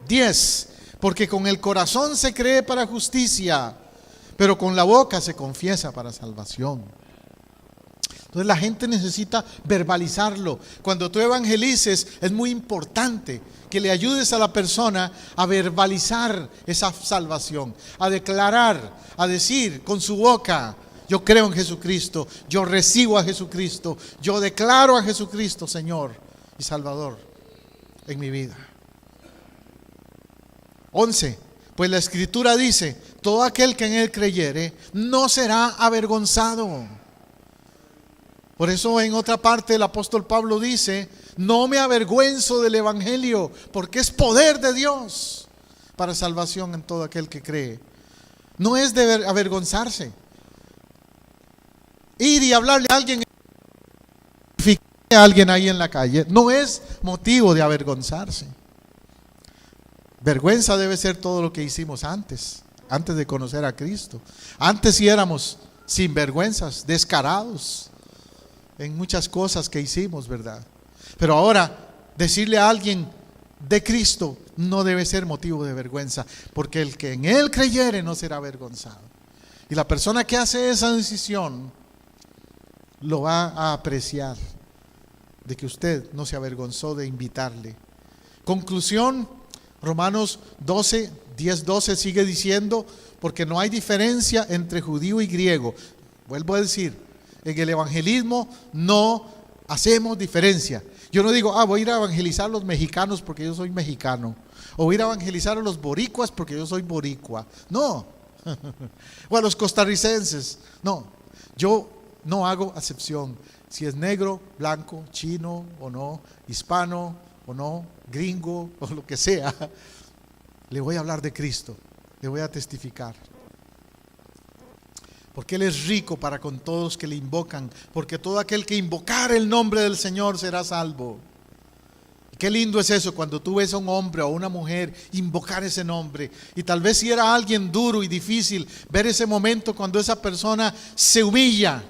S1: 10. Porque con el corazón se cree para justicia, pero con la boca se confiesa para salvación. Entonces la gente necesita verbalizarlo. Cuando tú evangelices, es muy importante que le ayudes a la persona a verbalizar esa salvación, a declarar, a decir con su boca: yo creo en Jesucristo, yo recibo a Jesucristo, yo declaro a Jesucristo Señor y Salvador en mi vida. 11. Pues la Escritura dice: todo aquel que en él creyere no será avergonzado. Por eso en otra parte el apóstol Pablo dice: no me avergüenzo del evangelio, porque es poder de Dios para salvación en todo aquel que cree. No es de avergonzarse. Ir y hablarle a alguien ahí en la calle no es motivo de avergonzarse. Vergüenza debe ser todo lo que hicimos antes de conocer a Cristo. Antes sí éramos sinvergüenzas, descarados en muchas cosas que hicimos, ¿verdad? Pero ahora decirle a alguien de Cristo no debe ser motivo de vergüenza, porque el que en él creyere no será avergonzado. Y la persona que hace esa decisión lo va a apreciar, de que usted no se avergonzó de invitarle. Conclusión, Romanos 12, 10, 12 sigue diciendo: porque no hay diferencia entre judío y griego. Vuelvo a decir, en el evangelismo no hacemos diferencia. Yo no digo, voy a ir a evangelizar a los mexicanos porque yo soy mexicano, o voy a ir a evangelizar a los boricuas porque yo soy boricua. No. O a los costarricenses. No, yo no hago acepción. Si es negro, blanco, chino o no, hispano o no, gringo o lo que sea, le voy a hablar de Cristo, le voy a testificar. Porque Él es rico para con todos que le invocan, porque todo aquel que invocar el nombre del Señor será salvo. Qué lindo es eso, cuando tú ves a un hombre o una mujer invocar ese nombre. Y tal vez si era alguien duro y difícil, ver ese momento cuando esa persona se humilla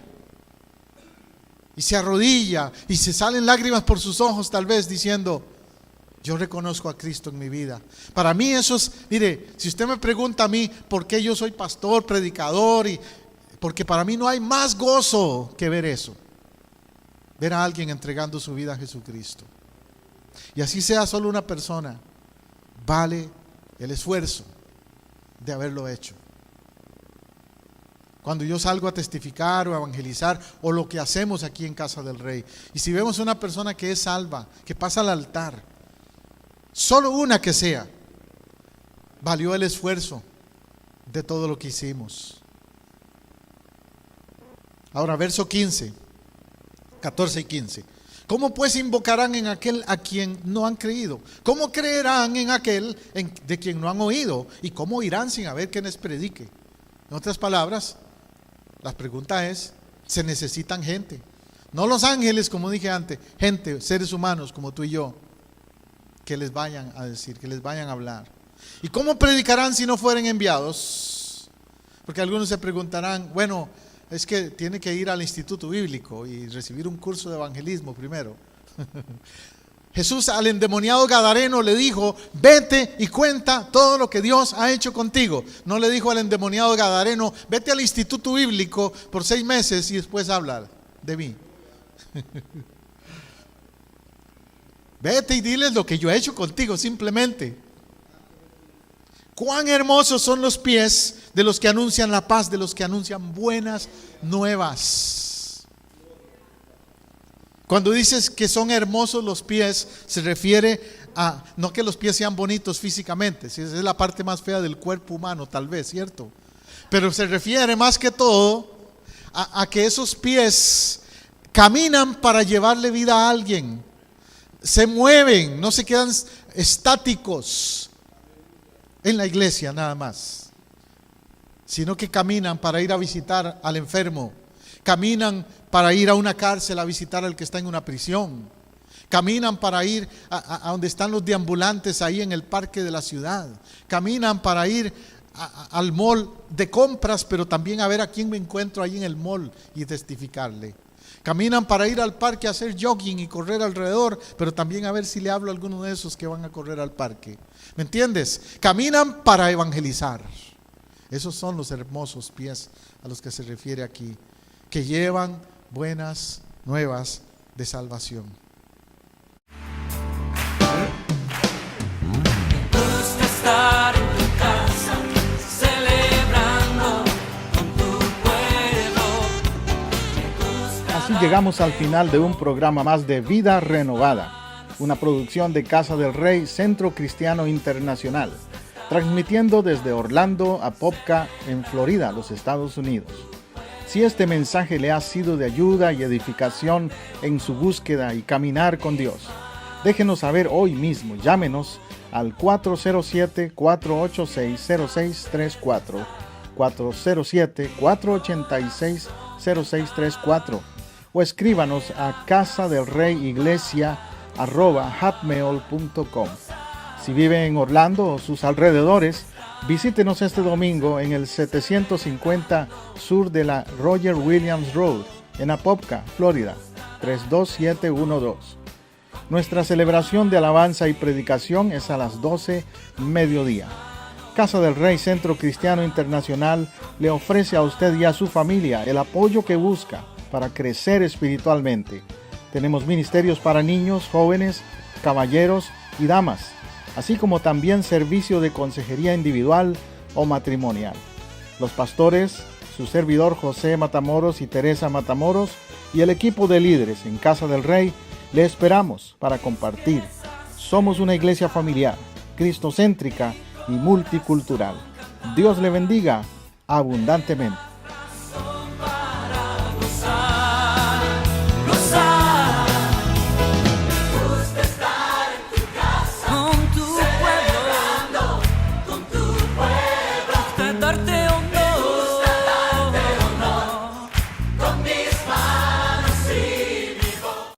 S1: y se arrodilla y se salen lágrimas por sus ojos, tal vez diciendo: yo reconozco a Cristo en mi vida. Para mí eso es, mire, si usted me pregunta a mí por qué yo soy pastor, predicador, porque para mí no hay más gozo que ver eso, ver a alguien entregando su vida a Jesucristo. Y así sea solo una persona, vale el esfuerzo de haberlo hecho. Cuando yo salgo a testificar o a evangelizar, o lo que hacemos aquí en Casa del Rey, y si vemos una persona que es salva, que pasa al altar, solo una que sea, valió el esfuerzo de todo lo que hicimos. Ahora, verso 15, 14 y 15. ¿Cómo pues invocarán en aquel a quien no han creído? ¿Cómo creerán en aquel de quien no han oído? ¿Y cómo irán sin haber quien les predique? En otras palabras, la pregunta es: se necesitan gente, no los ángeles, como dije antes, gente, seres humanos como tú y yo, que les vayan a decir, que les vayan a hablar. ¿Y cómo predicarán si no fueren enviados? Porque algunos se preguntarán: bueno, es que tiene que ir al instituto bíblico y recibir un curso de evangelismo primero. Jesús al endemoniado gadareno le dijo: vete y cuenta todo lo que Dios ha hecho contigo. No le dijo al endemoniado gadareno: vete al instituto bíblico por 6 meses y después habla de mí. Vete y diles lo que yo he hecho contigo simplemente. Cuán hermosos son los pies de los que anuncian la paz, de los que anuncian buenas nuevas. Cuando dices que son hermosos los pies, se refiere a, no que los pies sean bonitos físicamente, si esa es la parte más fea del cuerpo humano, tal vez, ¿cierto? Pero se refiere más que todo a que esos pies caminan para llevarle vida a alguien. Se mueven, no se quedan estáticos en la iglesia nada más, sino que caminan para ir a visitar al enfermo, caminan para ir a una cárcel a visitar al que está en una prisión, caminan para ir a donde están los deambulantes ahí en el parque de la ciudad, caminan para ir al mall de compras, pero también a ver a quién me encuentro ahí en el mall y testificarle. Caminan para ir al parque a hacer jogging y correr alrededor, pero también a ver si le hablo a alguno de esos que van a correr al parque. ¿Me entiendes? Caminan para evangelizar. Esos son los hermosos pies a los que se refiere aquí, que llevan buenas nuevas de salvación.
S2: Gusta estar en tu casa, celebrando con tu pueblo.
S3: Así llegamos al final de un programa más de Vida Renovada, una producción de Casa del Rey Centro Cristiano Internacional, transmitiendo desde Orlando, Apopka, en Florida, los Estados Unidos. Si este mensaje le ha sido de ayuda y edificación en su búsqueda y caminar con Dios, déjenos saber hoy mismo. Llámenos al 407-486-0634, 407-486-0634, o escríbanos a casadelreyiglesia@hotmail.com. Si vive en Orlando o sus alrededores, visítenos este domingo en el 750 sur de la Roger Williams Road, en Apopka, Florida, 32712. Nuestra celebración de alabanza y predicación es a las 12 mediodía. Casa del Rey Centro Cristiano Internacional le ofrece a usted y a su familia el apoyo que busca para crecer espiritualmente. Tenemos ministerios para niños, jóvenes, caballeros y damas, así como también servicio de consejería individual o matrimonial. Los pastores, su servidor José Matamoros y Teresa Matamoros, y el equipo de líderes en Casa del Rey, le esperamos para compartir. Somos una iglesia familiar, cristocéntrica y multicultural. Dios le bendiga abundantemente.